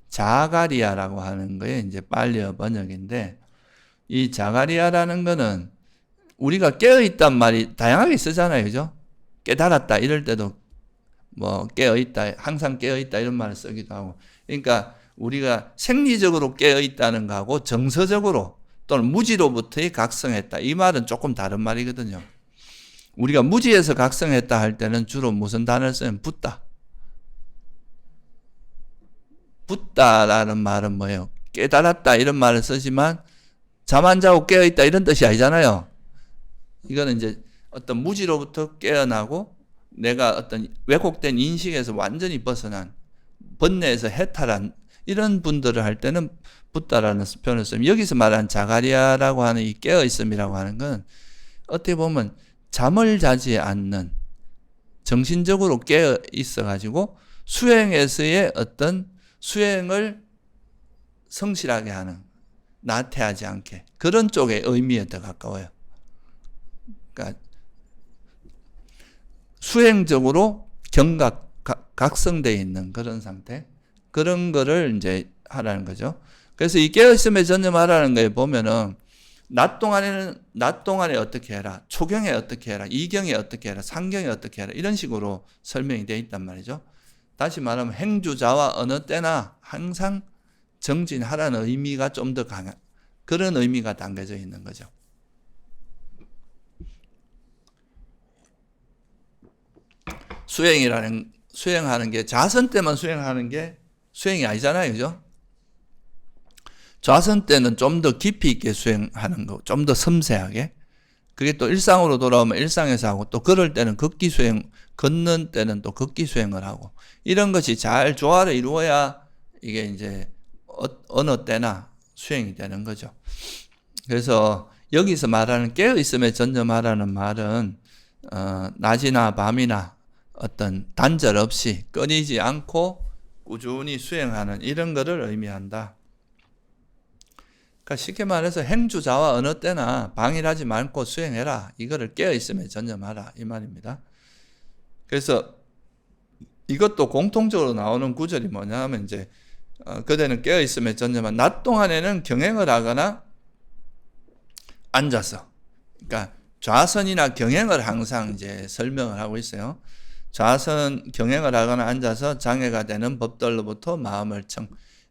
자가리아라고 하는 거에 이제 빨리어 번역인데 이 자가리아라는 거는 우리가 깨어 있단 말이 다양하게 쓰잖아요. 그죠? 깨달았다 이럴 때도 뭐 깨어 있다, 항상 깨어 있다 이런 말을 쓰기도 하고. 그러니까 우리가 생리적으로 깨어 있다는 거하고 정서적으로 또는 무지로부터의 각성했다. 이 말은 조금 다른 말이거든요. 우리가 무지에서 각성했다 할 때는 주로 무슨 단어를 쓰면 붙다. 붙다라는 말은 뭐예요? 깨달았다 이런 말을 쓰지만 잠 안 자고 깨어 있다 이런 뜻이 아니잖아요. 이거는 이제 어떤 무지로부터 깨어나고 내가 어떤 왜곡된 인식에서 완전히 벗어난 번뇌에서 해탈한 이런 분들을 할 때는 붓다라는 표현을 쓰면 여기서 말한 자가리아라고 하는 이 깨어있음이라고 하는 건 어떻게 보면 잠을 자지 않는 정신적으로 깨어 있어가지고 수행에서의 어떤 수행을 성실하게 하는 나태하지 않게 그런 쪽의 의미에 더 가까워요. 그러니까 수행적으로 각성되어 있는 그런 상태 그런 거를 이제 하라는 거죠. 그래서 이 깨어있음에 전념하라는 거에 보면은 낮 동안에 어떻게 해라, 초경에 어떻게 해라, 이경에 어떻게 해라, 상경에 어떻게 해라 이런 식으로 설명이 되어 있단 말이죠. 다시 말하면 행주자와 어느 때나 항상 정진하라는 의미가 좀 더 강한 그런 의미가 담겨져 있는 거죠. 수행하는 게 좌선 때만 수행하는 게 수행이 아니잖아요. 그죠? 좌선 때는 좀 더 깊이 있게 수행하는 거, 좀 더 섬세하게. 그게 또 일상으로 돌아오면 일상에서 하고 또 걸을 때는 걷기 수행, 걷는 때는 또 걷기 수행을 하고 이런 것이 잘 조화를 이루어야 이게 이제 어느 때나 수행이 되는 거죠. 그래서 여기서 말하는 깨어있음에 전념하라는 말은 낮이나 밤이나 어떤 단절 없이 끊이지 않고 꾸준히 수행하는 이런 거를 의미한다. 그러니까 쉽게 말해서 행주자와 어느 때나 방일하지 말고 수행해라. 이거를 깨어있음에 전념하라. 이 말입니다. 그래서 이것도 공통적으로 나오는 구절이 뭐냐 하면 이제 그대는 깨어있음에 전념한 낮 동안에는 경행을 하거나 앉아서, 그러니까 좌선이나 경행을 항상 이제 설명을 하고 있어요. 좌선 경행을 하거나 앉아서 장애가 되는 법들로부터 마음을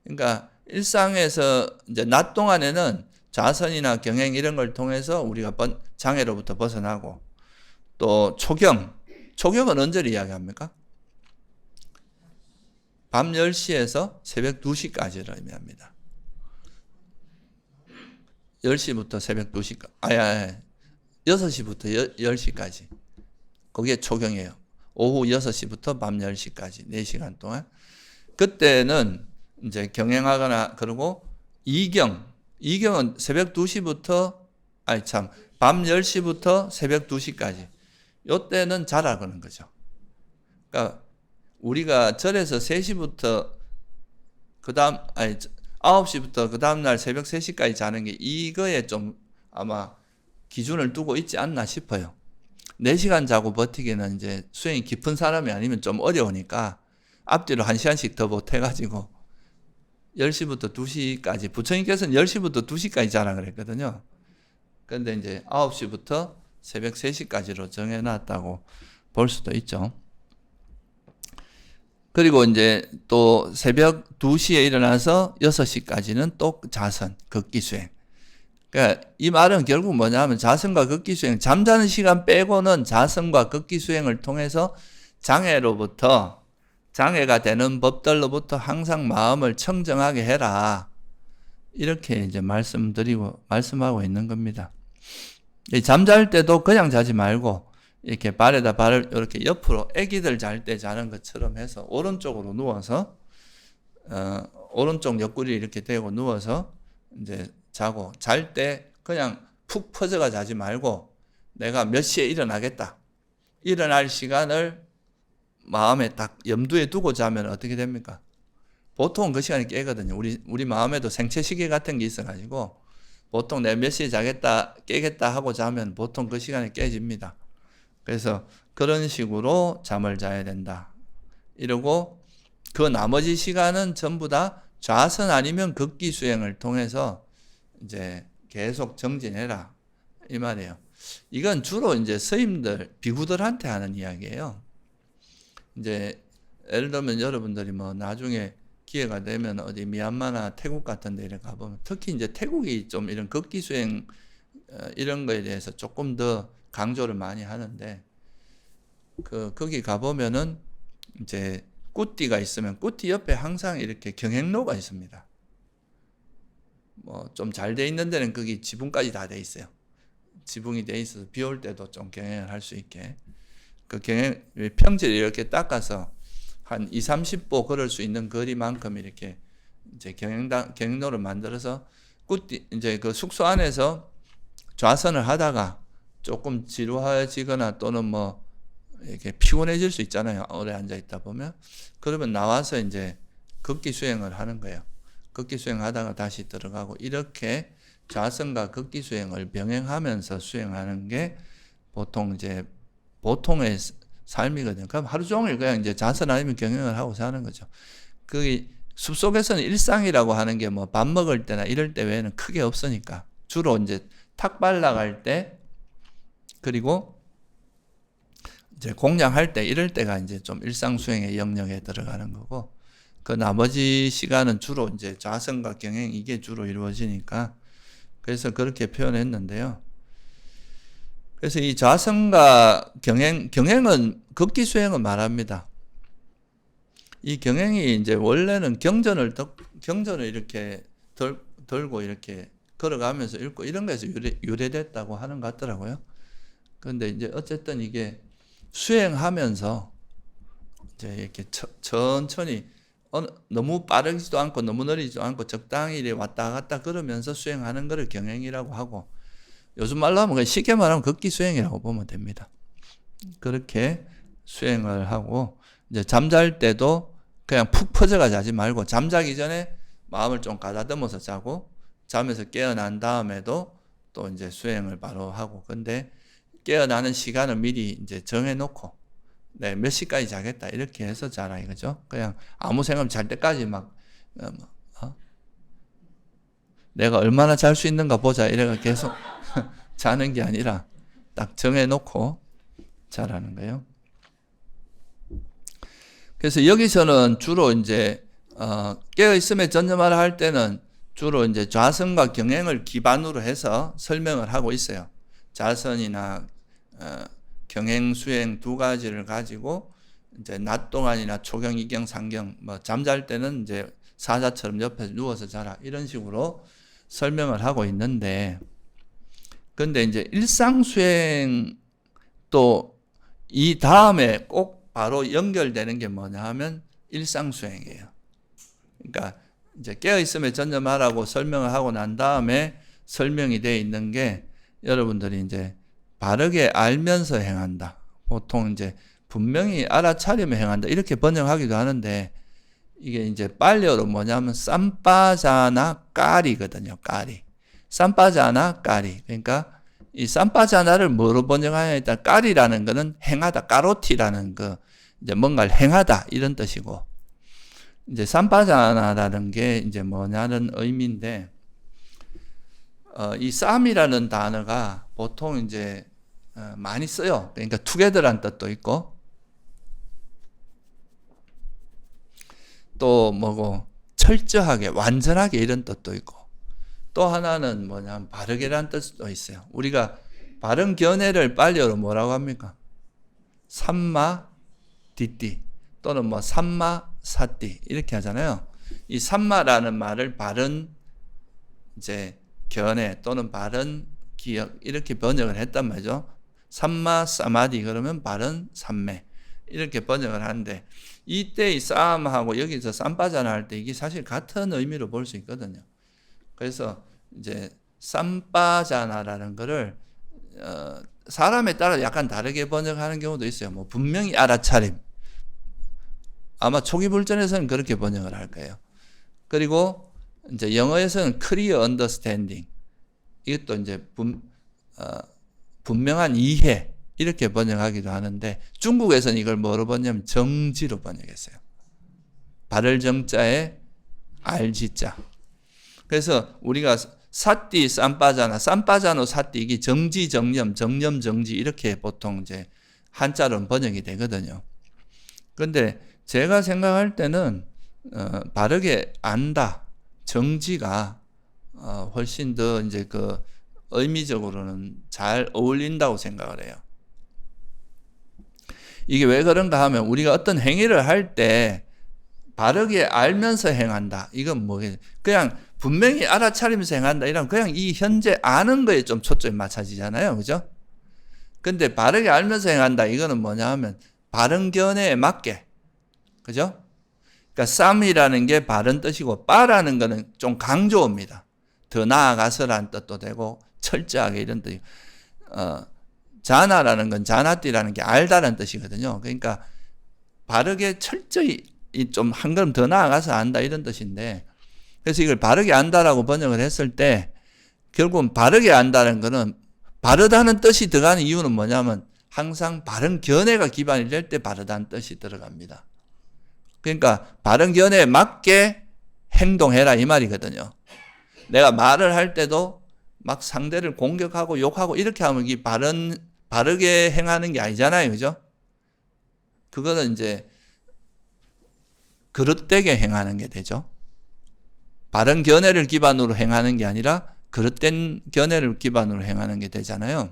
그러니까 일상에서 이제 낮 동안에는 좌선이나 경행 이런 걸 통해서 우리가 장애로부터 벗어나고, 또 초경은 언제를 이야기합니까? 밤 10시에서 새벽 2시까지를 의미합니다. 10시부터 새벽 2시까지, 6시부터 10시까지. 그게 초경이에요. 오후 6시부터 밤 10시까지 4시간 동안. 그때는 이제 경행하거나, 그리고 이경은 새벽 2시부터, 밤 10시부터 새벽 2시까지. 요때는 자라 그러는 거죠. 그러니까 우리가 절에서 3시부터 9시부터 그 다음날 새벽 3시까지 자는 게 이거에 좀 아마 기준을 두고 있지 않나 싶어요. 4시간 자고 버티기는 이제 수행이 깊은 사람이 아니면 좀 어려우니까 앞뒤로 1시간씩 더 보태가지고 10시부터 2시까지, 부처님께서는 10시부터 2시까지 자라 그랬거든요. 그런데 이제 9시부터 새벽 3시까지로 정해놨다고 볼 수도 있죠. 그리고 이제 또 새벽 2시에 일어나서 6시까지는 또 자선, 극기수행. 그러니까 이 말은 결국 뭐냐 하면 자선과 극기수행, 잠자는 시간 빼고는 자선과 극기수행을 통해서 장애가 되는 법들로부터 항상 마음을 청정하게 해라. 이렇게 이제 말씀하고 있는 겁니다. 잠잘 때도 그냥 자지 말고, 이렇게 발에다 발을 이렇게 옆으로 애기들 잘 때 자는 것처럼 해서 오른쪽으로 누워서, 오른쪽 옆구리 이렇게 대고 누워서 이제 자고, 잘 때 그냥 푹 퍼져가 자지 말고 내가 몇 시에 일어나겠다. 일어날 시간을 마음에 딱 염두에 두고 자면 어떻게 됩니까? 보통 그 시간에 깨거든요. 우리 마음에도 생체시계 같은 게 있어가지고 보통 내가 몇 시에 깨겠다 하고 자면 보통 그 시간에 깨집니다. 그래서 그런 식으로 잠을 자야 된다. 이러고 그 나머지 시간은 전부 다 좌선 아니면 극기 수행을 통해서 이제 계속 정진해라. 이 말이에요. 이건 주로 이제 스님들, 비구들한테 하는 이야기예요. 이제 예를 들면 여러분들이 뭐 나중에 기회가 되면 어디 미얀마나 태국 같은 데 이렇게 가보면, 특히 이제 태국이 좀 이런 극기 수행 이런 거에 대해서 조금 더 강조를 많이 하는데, 거기 가보면은 이제 꾸띠가 있으면 꾸띠 옆에 항상 이렇게 경행로가 있습니다. 뭐 좀 잘 돼 있는 데는 거기 지붕까지 다 돼 있어요. 지붕이 돼 있어서 비 올 때도 좀 경행을 할 수 있게. 그 평지를 이렇게 닦아서 한 20-30보 걸을 수 있는 거리만큼 이렇게 이제 경행로를 만들어서 이제 그 숙소 안에서 좌선을 하다가 조금 지루해지거나 또는 뭐 이렇게 피곤해질 수 있잖아요. 오래 앉아 있다 보면. 그러면 나와서 이제 극기 수행을 하는 거예요. 극기 수행하다가 다시 들어가고, 이렇게 좌선과 극기 수행을 병행하면서 수행하는 게 보통의 삶이거든요. 그럼 하루 종일 그냥 이제 자선 아니면 경영을 하고 사는 거죠. 숲속에서는 일상이라고 하는 게 뭐 밥 먹을 때나 이럴 때 외에는 크게 없으니까, 주로 이제 탁발 나갈 때, 그리고 이제 공양할 때, 이럴 때가 이제 좀 일상 수행의 영역에 들어가는 거고, 그 나머지 시간은 주로 이제 좌선과 경행, 이게 주로 이루어지니까, 그래서 그렇게 표현했는데요. 그래서 이 좌선과 경행은 극기 수행을 말합니다. 이 경행이 이제 원래는 경전을 이렇게 들고 이렇게 걸어가면서 읽고 이런 거에서 유래됐다고 하는 것 같더라고요. 그런데 이제 어쨌든 이게 수행하면서 이제 이렇게 천천히 너무 빠르지도 않고 너무 느리지도 않고 적당히 왔다 갔다 그러면서 수행하는 것을 경행이라고 하고, 요즘 말로 하면 쉽게 말하면 극기 수행이라고 보면 됩니다. 그렇게 수행을 하고, 이제 잠잘 때도 그냥 푹 퍼져가 자지 말고 잠자기 전에 마음을 좀 가다듬어서 자고 잠에서 깨어난 다음에도 또 이제 수행을 바로 하고. 근데 깨어나는 시간을 미리 이제 정해놓고 네, 몇 시까지 자겠다 이렇게 해서 자라 이거죠. 그냥 아무 생각 없이 잘 때까지 막 내가 얼마나 잘 수 있는가 보자 이래가 계속 자는 게 아니라 딱 정해놓고 자라는 거예요. 그래서 여기서는 주로 이제 깨어 있음에 전념하라 할 때는 주로 이제 좌선과 경행을 기반으로 해서 설명을 하고 있어요. 좌선이나 경행, 수행 두 가지를 가지고 이제 낮 동안이나 초경, 이경, 상경 뭐 잠잘 때는 이제 사자처럼 옆에 누워서 자라 이런 식으로 설명을 하고 있는데, 근데 이제 일상 수행 또 이 다음에 꼭 바로 연결되는 게 뭐냐 하면 일상 수행이에요. 그러니까 이제 깨어 있음에 전념하라고 설명을 하고 난 다음에 설명이 되어 있는 게 여러분들이 이제 바르게 알면서 행한다. 보통 이제 분명히 알아차리며 행한다. 이렇게 번역하기도 하는데 이게 이제 빨리어로 뭐냐면 쌈빠자나 까리거든요. 까리. 쌈빠자나 까리. 그러니까 이 쌈빠자나를 뭐로 번역하냐 일단 까리라는 거는 행하다. 까로티라는 거 이제 뭔가를 행하다 이런 뜻이고, 이제 쌈빠자나라는 게 이제 뭐냐는 의미인데 이 쌈이라는 단어가 보통 이제 많이 써요. 그러니까 together란 뜻도 있고 또 뭐고 철저하게 완전하게 이런 뜻도 있고, 또 하나는 뭐냐면 바르게란 뜻도 있어요. 우리가 바른 견해를 빨리어로 뭐라고 합니까? 삼마 디띠 또는 뭐 삼마 사띠 이렇게 하잖아요. 이 삼마라는 말을 바른 이제 견해 또는 바른 기억 이렇게 번역을 했단 말이죠. 삼마 사마디 그러면 바른 삼매 이렇게 번역을 하는데, 이때 이 쌈하고 여기서 쌈빠자나 할 때 이게 사실 같은 의미로 볼 수 있거든요. 그래서 이제 쌈빠자나라는 거를 사람에 따라 약간 다르게 번역하는 경우도 있어요. 뭐 분명히 알아차림. 아마 초기 불전에서는 그렇게 번역을 할 거예요. 그리고 이제 영어에서는 clear understanding. 이것도 이제 분명한 이해 이렇게 번역하기도 하는데, 중국에서는 이걸 뭐로 번역하면 정지로 번역했어요. 바를 정자에 알지자. 그래서 우리가 사띠 쌈빠자나 쌈빠자노 사띠 이게 정지 정념 정념 정지 이렇게 보통 이제 한자로는 번역이 되거든요. 근데 제가 생각할 때는 바르게 안다 정지가 훨씬 더 이제 그 의미적으로는 잘 어울린다고 생각을 해요. 이게 왜 그런가 하면 우리가 어떤 행위를 할 때 바르게 알면서 행한다. 이건 뭐예요? 그냥 분명히 알아차리면서 행한다. 이러면 그냥 이 현재 아는 거에 좀 초점이 맞춰지잖아요. 그죠? 근데 바르게 알면서 행한다. 이거는 뭐냐 하면 바른 견해에 맞게. 그죠? 그러니까 쌈이라는 게 바른 뜻이고 빠라는 거는 좀 강조입니다. 더 나아가서라는 뜻도 되고 철저하게 이런 뜻이고, 자나라는 건 자나띠라는 게 알다라는 뜻이거든요. 그러니까 바르게 철저히 좀 한 걸음 더 나아가서 안다 이런 뜻인데, 그래서 이걸 바르게 안다라고 번역을 했을 때 결국은 바르게 안다는 거는 바르다는 뜻이 들어가는 이유는 뭐냐면 항상 바른 견해가 기반이 될 때 바르다는 뜻이 들어갑니다. 그러니까 바른 견해에 맞게 행동해라 이 말이거든요. 내가 말을 할 때도 막 상대를 공격하고 욕하고 이렇게 하면 이게 바르게 행하는 게 아니잖아요. 그죠? 그거는 이제 그릇되게 행하는 게 되죠. 바른 견해를 기반으로 행하는 게 아니라 그릇된 견해를 기반으로 행하는 게 되잖아요.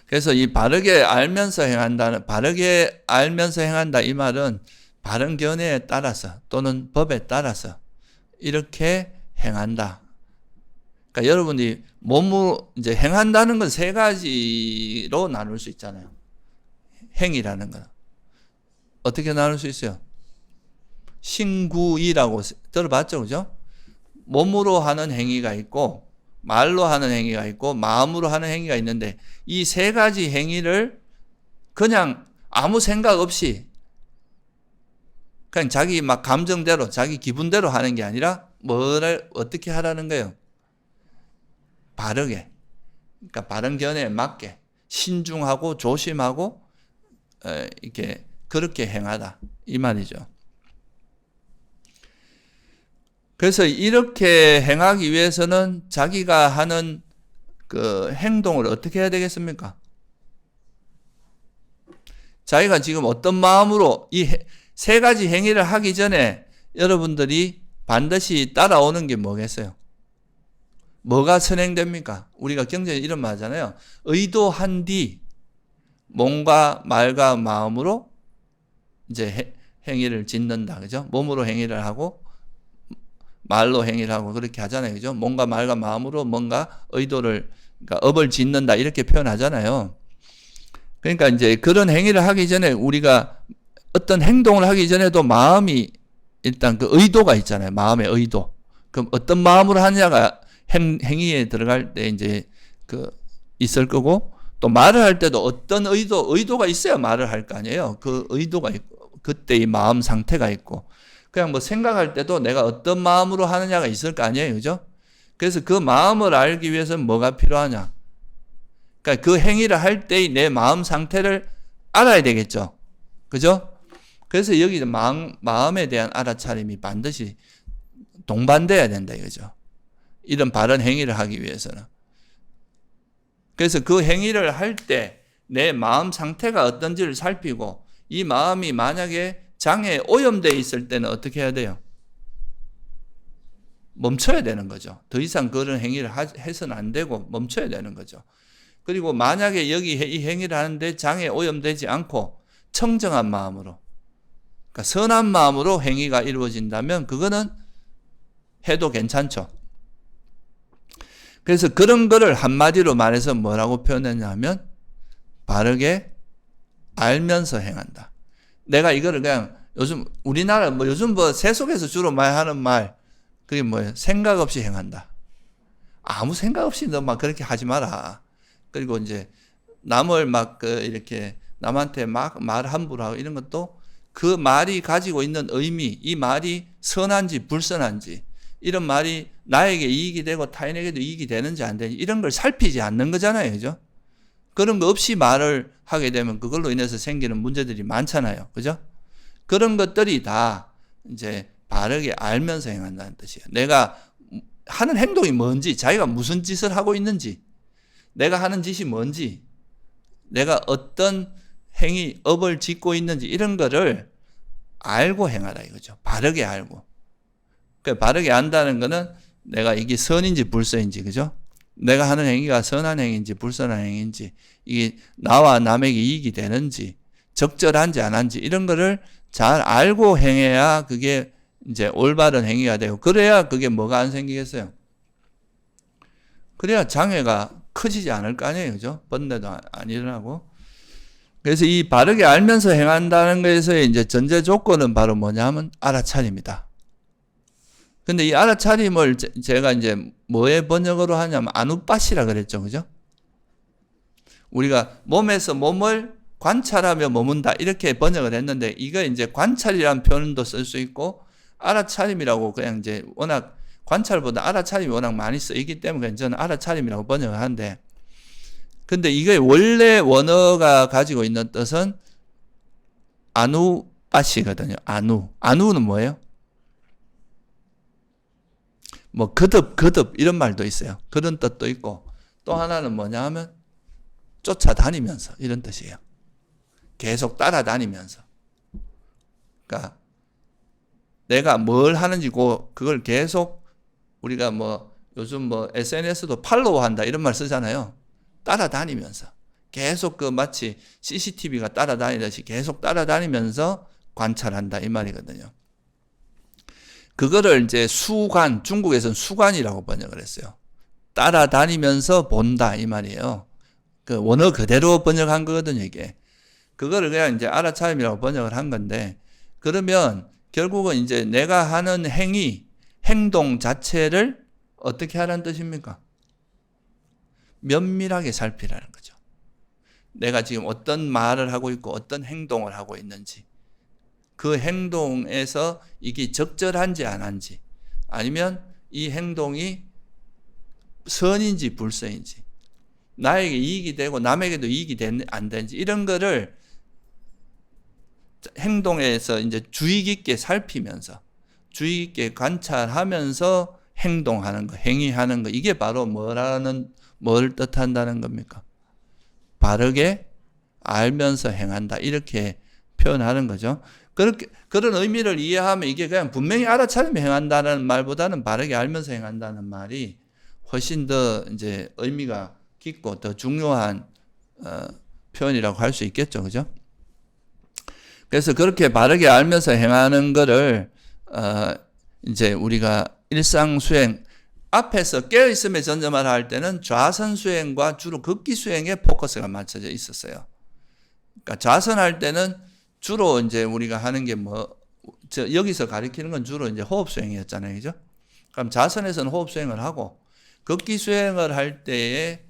그래서 이 바르게 알면서 행한다 이 말은 바른 견해에 따라서 또는 법에 따라서 이렇게 행한다. 그러니까 여러분이 몸으로 이제 행한다는 건 세 가지로 나눌 수 있잖아요. 행이라는 건 어떻게 나눌 수 있어요? 신구이라고 들어봤죠, 그죠? 몸으로 하는 행위가 있고 말로 하는 행위가 있고 마음으로 하는 행위가 있는데, 이 세 가지 행위를 그냥 아무 생각 없이 그냥 자기 막 감정대로, 자기 기분대로 하는 게 아니라 뭐를 어떻게 하라는 거예요? 바르게. 그러니까 바른 견해에 맞게 신중하고 조심하고 이렇게 그렇게 행하다 이 말이죠. 그래서 이렇게 행하기 위해서는 자기가 하는 그 행동을 어떻게 해야 되겠습니까? 자기가 지금 어떤 마음으로 이 세 가지 행위를 하기 전에 여러분들이 반드시 따라오는 게 뭐겠어요? 뭐가 선행됩니까? 우리가 경전에 이런 말 하잖아요. 의도한 뒤 몸과 말과 마음으로 이제 행위를 짓는다. 그죠? 몸으로 행위를 하고 말로 행위를 하고 그렇게 하잖아요. 그죠? 몸과 말과 마음으로 뭔가 의도를, 그러니까 업을 짓는다. 이렇게 표현하잖아요. 그러니까 이제 그런 행위를 하기 전에 우리가 어떤 행동을 하기 전에도 마음이 일단 그 의도가 있잖아요. 마음의 의도. 그럼 어떤 마음으로 하느냐가 행위에 들어갈 때 이제 그 있을 거고, 또 말을 할 때도 어떤 의도가 있어야 말을 할 거 아니에요. 그 의도가 있고, 그때의 마음 상태가 있고, 그냥 뭐 생각할 때도 내가 어떤 마음으로 하느냐가 있을 거 아니에요. 그죠? 그래서 그 마음을 알기 위해서는 뭐가 필요하냐? 그러니까 그 행위를 할 때의 내 마음 상태를 알아야 되겠죠. 그죠? 그래서 여기 마음에 대한 알아차림이 반드시 동반돼야 된다 이거죠. 이런 바른 행위를 하기 위해서는. 그래서 그 행위를 할 때 내 마음 상태가 어떤지를 살피고, 이 마음이 만약에 장애에 오염되어 있을 때는 어떻게 해야 돼요? 멈춰야 되는 거죠. 더 이상 그런 행위를 해서는 안 되고 멈춰야 되는 거죠. 그리고 만약에 여기 이 행위를 하는데 장애에 오염되지 않고 청정한 마음으로, 그러니까 선한 마음으로 행위가 이루어진다면 그거는 해도 괜찮죠. 그래서 그런 거를 한마디로 말해서 뭐라고 표현했냐면 바르게 알면서 행한다. 내가 이거를 그냥 요즘 우리나라 요즘 세속에서 주로 말하는 말, 그게 뭐예요? 생각 없이 행한다. 아무 생각 없이 너 막 그렇게 하지 마라. 그리고 이제 남을 막 이렇게 남한테 막 말 함부로 하고 이런 것도 그 말이 가지고 있는 의미, 이 말이 선한지 불선한지, 이런 말이 나에게 이익이 되고 타인에게도 이익이 되는지 안 되는지 이런 걸 살피지 않는 거잖아요. 그죠? 그런 거 없이 말을 하게 되면 그걸로 인해서 생기는 문제들이 많잖아요. 그죠? 그런 것들이 다 이제 바르게 알면서 행한다는 뜻이에요. 내가 하는 행동이 뭔지, 자기가 무슨 짓을 하고 있는지, 내가 하는 짓이 뭔지, 내가 어떤 행위, 업을 짓고 있는지 이런 거를 알고 행하라 이거죠. 바르게 알고. 그러니까 바르게 안다는 거는 내가 이게 선인지 불선인지, 그죠? 내가 하는 행위가 선한 행위인지 불선한 행위인지, 이게 나와 남에게 이익이 되는지, 적절한지 안 한지 이런 거를 잘 알고 행해야 그게 이제 올바른 행위가 되고, 그래야 그게 뭐가 안 생기겠어요? 그래야 장애가 커지지 않을 거 아니에요. 그죠? 번뇌도 안 일어나고. 그래서 이 바르게 알면서 행한다는 것에서의 이제 전제 조건은 바로 뭐냐면 알아차림이다. 근데 이 알아차림을 제가 이제 뭐의 번역으로 하냐면 아누빠시라 그랬죠. 그죠? 우리가 몸에서 몸을 관찰하며 머문다 이렇게 번역을 했는데, 이거 이제 관찰이라는 표현도 쓸 수 있고 알아차림이라고 그냥 이제 워낙 관찰보다 알아차림이 워낙 많이 쓰이기 때문에 저는 알아차림이라고 번역을 하는데, 근데 이게 원래 원어가 가지고 있는 뜻은 아누빠시거든요. 아누는 뭐예요? 뭐 거듭 이런 말도 있어요. 그런 뜻도 있고, 또 하나는 뭐냐 하면 쫓아다니면서 이런 뜻이에요. 계속 따라다니면서. 그러니까 내가 뭘 하는지 그걸 계속 우리가 요즘 SNS도 팔로우한다 이런 말 쓰잖아요. 따라다니면서 계속 마치 CCTV가 따라다니듯이 계속 따라다니면서 관찰한다 이 말이거든요. 그거를 이제 수관, 중국에서는 수관이라고 번역을 했어요. 따라다니면서 본다 이 말이에요. 그 원어 그대로 번역한 거거든요, 이게. 그거를 그냥 이제 알아차림이라고 번역을 한 건데, 그러면 결국은 이제 내가 하는 행동 자체를 어떻게 하라는 뜻입니까? 면밀하게 살피라는 거죠. 내가 지금 어떤 말을 하고 있고 어떤 행동을 하고 있는지 그 행동에서 이게 적절한지 안 한지, 아니면 이 행동이 선인지 불선인지, 나에게 이익이 되고 남에게도 이익이 안 되는지, 이런 거를 행동에서 이제 주의 깊게 살피면서, 주의 깊게 관찰하면서 행동하는 거, 행위하는 거, 이게 바로 뭘 뜻한다는 겁니까? 바르게 알면서 행한다, 이렇게 표현하는 거죠. 그런 의미를 이해하면 이게 그냥 분명히 알아차리며 행한다는 말보다는 바르게 알면서 행한다는 말이 훨씬 더 이제 의미가 깊고 더 중요한 표현이라고 할 수 있겠죠, 그죠? 그래서 그렇게 바르게 알면서 행하는 거를 이제 우리가 일상 수행, 앞에서 깨어 있음에 전념하라 할 때는 좌선 수행과 주로 극기 수행에 포커스가 맞춰져 있었어요. 그러니까 좌선할 때는 주로 이제 우리가 하는 게 여기서 가리키는 건 주로 이제 호흡 수행이었잖아요, 그죠? 그럼 좌선에서는 호흡 수행을 하고, 극기 수행을 할 때에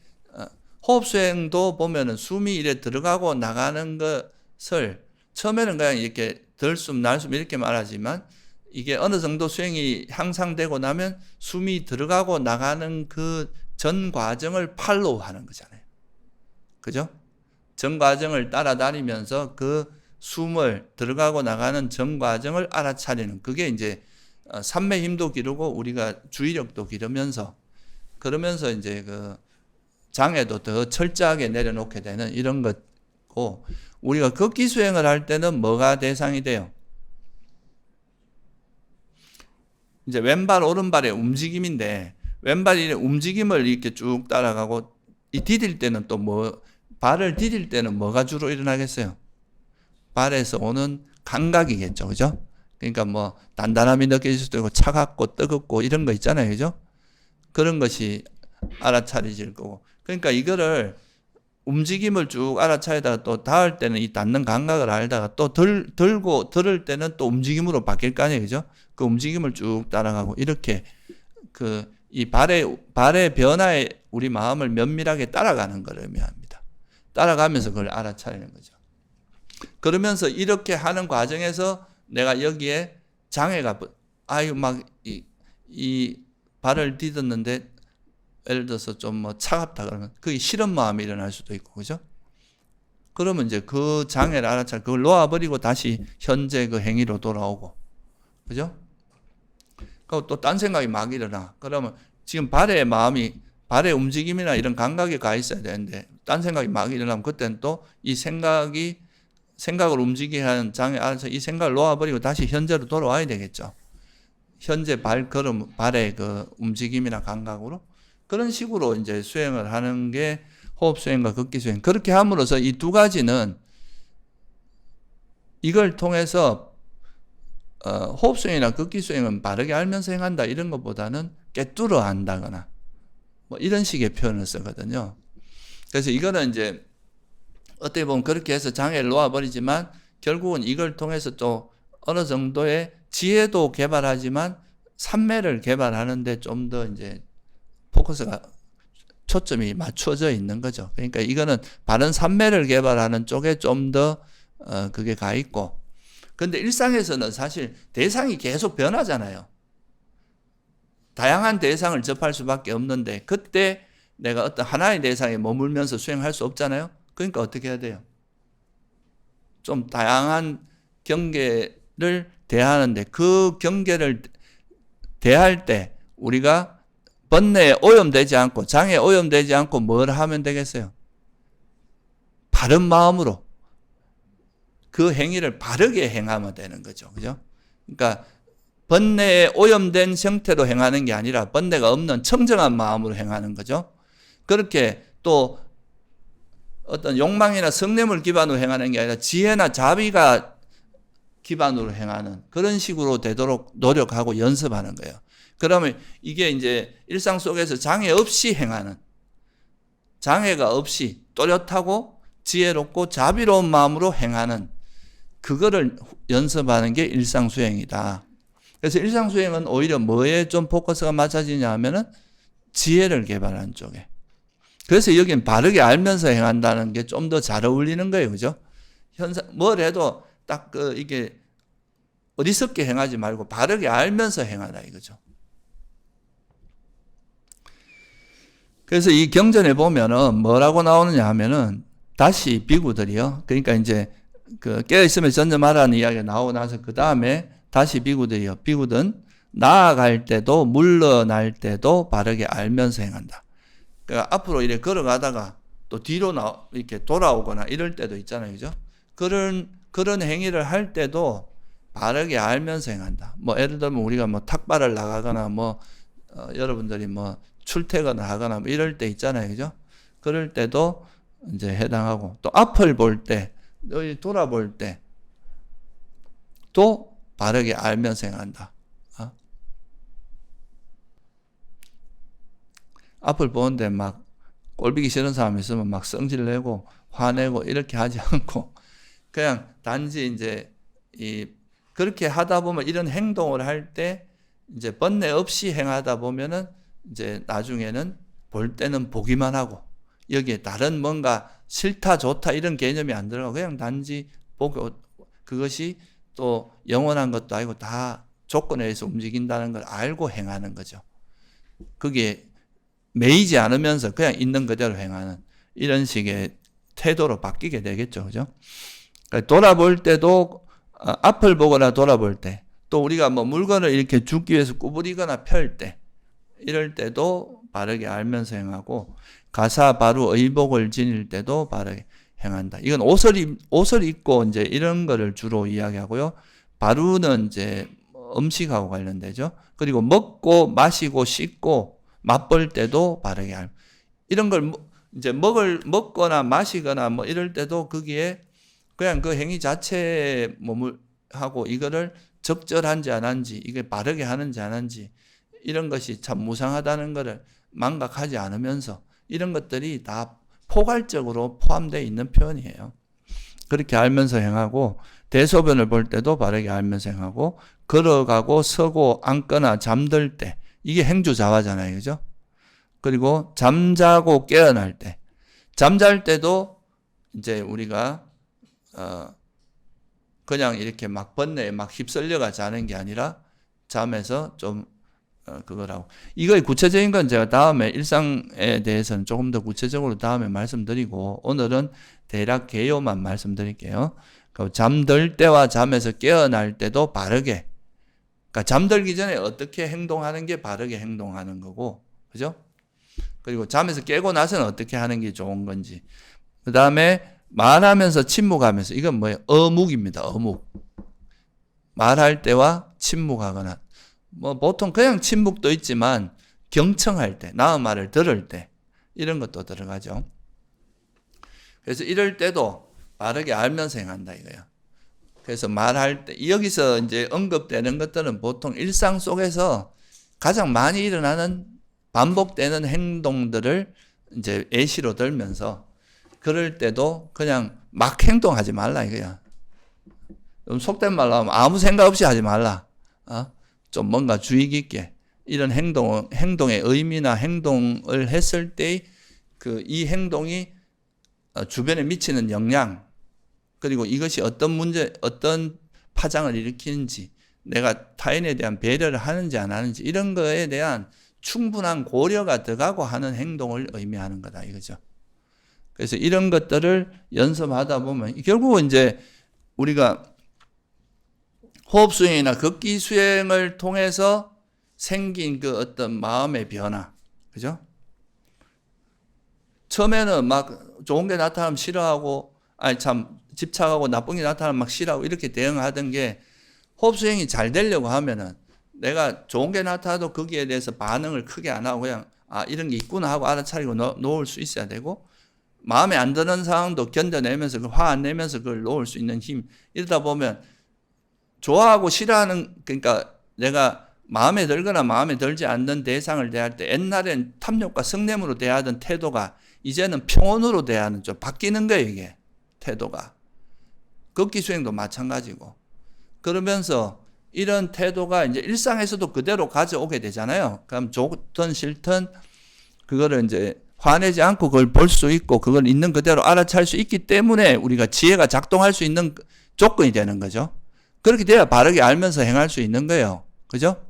호흡 수행도 보면은 숨이 이래 들어가고 나가는 것을 처음에는 그냥 이렇게 들숨 날숨 이렇게 말하지만, 이게 어느 정도 수행이 향상되고 나면 숨이 들어가고 나가는 그 전 과정을 팔로우 하는 거잖아요, 그죠? 전 과정을 따라다니면서 그 숨을 들어가고 나가는 전 과정을 알아차리는, 그게 이제 삼매 힘도 기르고 우리가 주의력도 기르면서, 그러면서 이제 그 장애도 더 철저하게 내려놓게 되는 이런 것고, 우리가 극기 수행을 할 때는 뭐가 대상이 돼요? 이제 왼발 오른발의 움직임인데, 왼발의 움직임을 이렇게 쭉 따라가고, 이 디딜 때는 또 발을 디딜 때는 뭐가 주로 일어나겠어요? 발에서 오는 감각이겠죠, 그죠? 그러니까 단단함이 느껴질 수도 있고 차갑고 뜨겁고 이런 거 있잖아요, 그죠? 그런 것이 알아차려질 거고, 그러니까 이거를 움직임을 쭉 알아차리다가 또 닿을 때는 이 닿는 감각을 알다가 또 들고 들을 때는 또 움직임으로 바뀔 거 아니에요, 그죠? 그 움직임을 쭉 따라가고, 이렇게 이 발의 변화에 우리 마음을 면밀하게 따라가는 걸 의미합니다. 따라가면서 그걸 알아차리는 거죠. 그러면서 이렇게 하는 과정에서 내가 여기에 장애가, 이 발을 디뎠는데 예를 들어서 좀 차갑다 그러면 그게 싫은 마음이 일어날 수도 있고, 그죠? 그러면 이제 그 장애를 알아차리고 그걸 놓아버리고 다시 현재 그 행위로 돌아오고, 그죠? 그리고 또 딴 생각이 막 일어나. 그러면 지금 발의 움직임이나 이런 감각이 가 있어야 되는데 딴 생각이 막 일어나면 그때는 또 이 생각을 움직이게 하는 장애 안에서 이 생각을 놓아버리고 다시 현재로 돌아와야 되겠죠. 현재 발걸음, 발의 그 움직임이나 감각으로. 그런 식으로 이제 수행을 하는 게 호흡 수행과 극기 수행. 그렇게 함으로써 이 두 가지는 이걸 통해서 호흡 수행이나 극기 수행은 바르게 알면서 행한다 이런 것보다는 꿰뚫어 안다거나 이런 식의 표현을 쓰거든요. 그래서 이거는 이제 어떻게 보면 그렇게 해서 장애를 놓아버리지만 결국은 이걸 통해서 또 어느 정도의 지혜도 개발하지만 삼매를 개발하는데 좀 더 이제 포커스가 초점이 맞춰져 있는 거죠. 그러니까 이거는 바른 삼매를 개발하는 쪽에 좀 더 그게 가 있고, 근데 일상에서는 사실 대상이 계속 변하잖아요. 다양한 대상을 접할 수밖에 없는데 그때 내가 어떤 하나의 대상에 머물면서 수행할 수 없잖아요. 그러니까 어떻게 해야 돼요? 좀 다양한 경계를 대하는데 그 경계를 대할 때 우리가 번뇌에 오염되지 않고 장애에 오염되지 않고 뭘 하면 되겠어요? 바른 마음으로 그 행위를 바르게 행하면 되는 거죠. 그죠? 그러니까 번뇌에 오염된 형태로 행하는 게 아니라 번뇌가 없는 청정한 마음으로 행하는 거죠. 그렇게 또 어떤 욕망이나 성냄을 기반으로 행하는 게 아니라 지혜나 자비가 기반으로 행하는 그런 식으로 되도록 노력하고 연습하는 거예요. 그러면 이게 이제 일상 속에서 장애 없이 행하는, 장애가 없이 또렷하고 지혜롭고 자비로운 마음으로 행하는 그거를 연습하는 게 일상수행이다. 그래서 일상수행은 오히려 뭐에 좀 포커스가 맞춰지냐 하면은 지혜를 개발하는 쪽에. 그래서 여기는 바르게 알면서 행한다는 게 좀 더 잘 어울리는 거예요. 그죠? 뭘 해도 딱 이게 어리석게 행하지 말고 바르게 알면서 행하라 이거죠. 그래서 이 경전에 보면은 뭐라고 나오느냐 하면은 다시 비구들이요. 그러니까 이제 그 깨어있으면 전념하라는 이야기가 나오고 나서 그 다음에 다시 비구들이요. 비구든 나아갈 때도 물러날 때도 바르게 알면서 행한다. 그러니까 앞으로 이렇게 걸어가다가 또 뒤로 이렇게 돌아오거나 이럴 때도 있잖아요. 그죠? 그런 행위를 할 때도 바르게 알면서 행한다. 뭐 예를 들면 우리가 뭐 탁발을 나가거나 뭐 여러분들이 뭐 출퇴근을 하거나 뭐 이럴 때 있잖아요. 그죠? 그럴 때도 이제 해당하고 또 앞을 볼 때, 돌아볼 때 또 바르게 알면서 행한다. 앞을 보는데 막 꼴보기 싫은 사람이 있으면 막 성질내고 화내고 이렇게 하지 않고 그냥 단지 이제 그렇게 하다 보면 이런 행동을 할 때 이제 번뇌 없이 행하다 보면은 이제 나중에는 볼 때는 보기만 하고 여기에 다른 뭔가 싫다 좋다 이런 개념이 안 들어가고 그냥 단지 보고 그것이 또 영원한 것도 아니고 다 조건에 의해서 움직인다는 걸 알고 행하는 거죠. 그게 매이지 않으면서 그냥 있는 그대로 행하는 이런 식의 태도로 바뀌게 되겠죠. 그죠? 그러니까 돌아볼 때도 앞을 보거나 돌아볼 때 또 우리가 뭐 물건을 이렇게 줍기 위해서 구부리거나 펼 때 이럴 때도 바르게 알면서 행하고 가사 바루 의복을 지닐 때도 바르게 행한다. 이건 옷을 입고 이제 이런 거를 주로 이야기하고요. 바루는 이제 음식하고 관련되죠. 그리고 먹고 마시고 씻고 맛볼 때도 바르게 알. 이런 걸 이제 먹거나 마시거나 뭐 이럴 때도 거기에 그냥 그 행위 자체에 몸을 하고 이거를 적절한지 안 한지 이게 바르게 하는지 안 하는지 이런 것이 참 무상하다는 것을 망각하지 않으면서 이런 것들이 다 포괄적으로 포함되어 있는 표현이에요. 그렇게 알면서 행하고 대소변을 볼 때도 바르게 알면서 행하고 걸어가고 서고 앉거나 잠들 때 이게 행주자화잖아요. 그죠? 그리고 잠자고 깨어날 때 잠잘 때도 이제 우리가 그냥 이렇게 막 번뇌에 막 휩쓸려가 자는 게 아니라 잠에서 좀 그거라고. 이거의 구체적인 건 제가 다음에 일상에 대해서는 조금 더 구체적으로 다음에 말씀드리고 오늘은 대략 개요만 말씀드릴게요. 잠들 때와 잠에서 깨어날 때도 바르게. 그러니까 잠들기 전에 어떻게 행동하는 게 바르게 행동하는 거고, 그죠? 그리고 잠에서 깨고 나서는 어떻게 하는 게 좋은 건지. 그 다음에 말하면서 침묵하면서 이건 뭐예요? 어묵입니다. 어묵. 말할 때와 침묵하거나 뭐 보통 그냥 침묵도 있지만 경청할 때, 나의 말을 들을 때 이런 것도 들어가죠. 그래서 이럴 때도 바르게 알면서 행한다 이거예요. 그래서 말할 때 여기서 이제 언급되는 것들은 보통 일상 속에서 가장 많이 일어나는 반복되는 행동들을 이제 예시로 들면서 그럴 때도 그냥 막 행동하지 말라 이거야. 속된 말로 하면 아무 생각 없이 하지 말라. 좀 뭔가 주의 깊게 이런 행동의 의미나 행동을 했을 때 이 행동이 주변에 미치는 영향 그리고 이것이 어떤 문제, 어떤 파장을 일으키는지 내가 타인에 대한 배려를 하는지 안 하는지 이런 거에 대한 충분한 고려가 들어가고 하는 행동을 의미하는 거다 이거죠. 그래서 이런 것들을 연습하다 보면 결국은 이제 우리가 호흡 수행이나 걷기 수행을 통해서 생긴 그 어떤 마음의 변화, 그죠? 처음에는 막 좋은 게 나타나면 싫어하고, 집착하고 나쁜 게 나타나면 막 싫어하고 이렇게 대응하던 게 호흡 수행이 잘 되려고 하면은 내가 좋은 게 나타나도 거기에 대해서 반응을 크게 안 하고 그냥 이런 게 있구나 하고 알아차리고 놓을 수 있어야 되고 마음에 안 드는 상황도 견뎌내면서 화 안 내면서 그걸 놓을 수 있는 힘 이러다 보면 좋아하고 싫어하는 그러니까 내가 마음에 들거나 마음에 들지 않는 대상을 대할 때 옛날엔 탐욕과 성냄으로 대하던 태도가 이제는 평온으로 대하는 좀 바뀌는 거예요 이게 태도가. 걷기 수행도 마찬가지고 그러면서 이런 태도가 이제 일상에서도 그대로 가져오게 되잖아요. 그럼 좋든 싫든 그거를 이제 화내지 않고 그걸 볼 수 있고 그걸 있는 그대로 알아차릴 수 있기 때문에 우리가 지혜가 작동할 수 있는 조건이 되는 거죠. 그렇게 돼야 바르게 알면서 행할 수 있는 거예요. 그죠?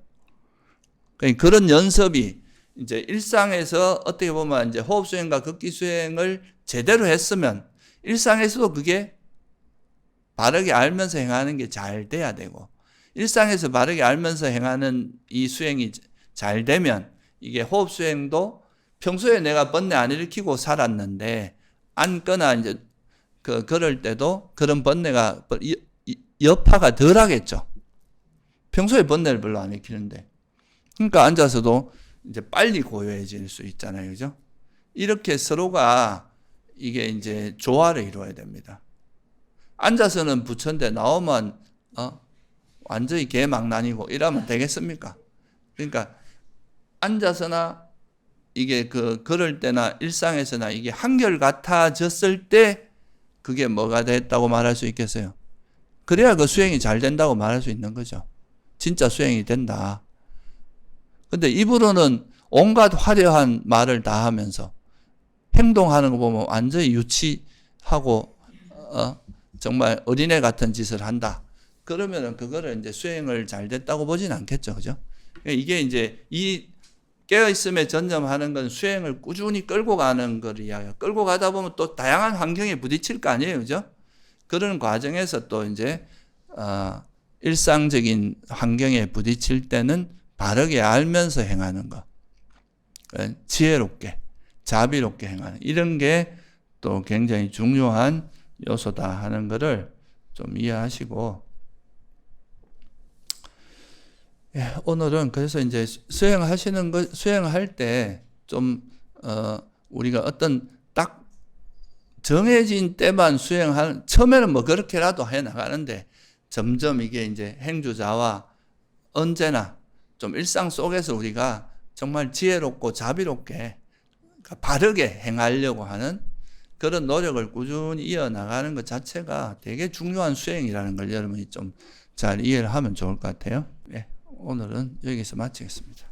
그러니까 그런 연습이 이제 일상에서 어떻게 보면 이제 호흡 수행과 걷기 수행을 제대로 했으면 일상에서도 그게 바르게 알면서 행하는 게 잘 돼야 되고, 일상에서 바르게 알면서 행하는 이 수행이 잘 되면 이게 호흡 수행도 평소에 내가 번뇌 안 일으키고 살았는데 앉거나 이제 그럴 때도 그런 번뇌가 여파가 덜 하겠죠. 평소에 번뇌를 별로 안 일으키는데. 그러니까 앉아서도 이제 빨리 고요해질 수 있잖아요. 그죠? 이렇게 서로가 이게 이제 조화를 이루어야 됩니다. 앉아서는 부처인데 나오면 완전히 개망난이고 이러면 되겠습니까? 그러니까 앉아서나 이게 그럴 때나 일상에서나 이게 한결 같아졌을 때 그게 뭐가 됐다고 말할 수 있겠어요? 그래야 그 수행이 잘 된다고 말할 수 있는 거죠. 진짜 수행이 된다. 근데 입으로는 온갖 화려한 말을 다 하면서 행동하는 거 보면 완전히 유치하고 정말 어린애 같은 짓을 한다. 그러면은 그거를 이제 수행을 잘 됐다고 보진 않겠죠. 그죠? 이게 이제 이 깨어있음에 전념하는 건 수행을 꾸준히 끌고 가는 걸 이야기해요. 끌고 가다 보면 또 다양한 환경에 부딪힐 거 아니에요. 그죠? 그런 과정에서 또 이제 일상적인 환경에 부딪힐 때는 바르게 알면서 행하는 것. 지혜롭게, 자비롭게 행하는 이런 게 또 굉장히 중요한 요소다 하는 것을 좀 이해하시고, 오늘은 그래서 이제 수행할 때 좀 우리가 어떤 딱 정해진 때만 처음에는 뭐 그렇게라도 해 나가는데 점점 이게 이제 행주자와 언제나 좀 일상 속에서 우리가 정말 지혜롭고 자비롭게 바르게 행하려고 하는 그런 노력을 꾸준히 이어나가는 것 자체가 되게 중요한 수행이라는 걸 여러분이 좀 잘 이해를 하면 좋을 것 같아요. 오늘은 여기서 마치겠습니다.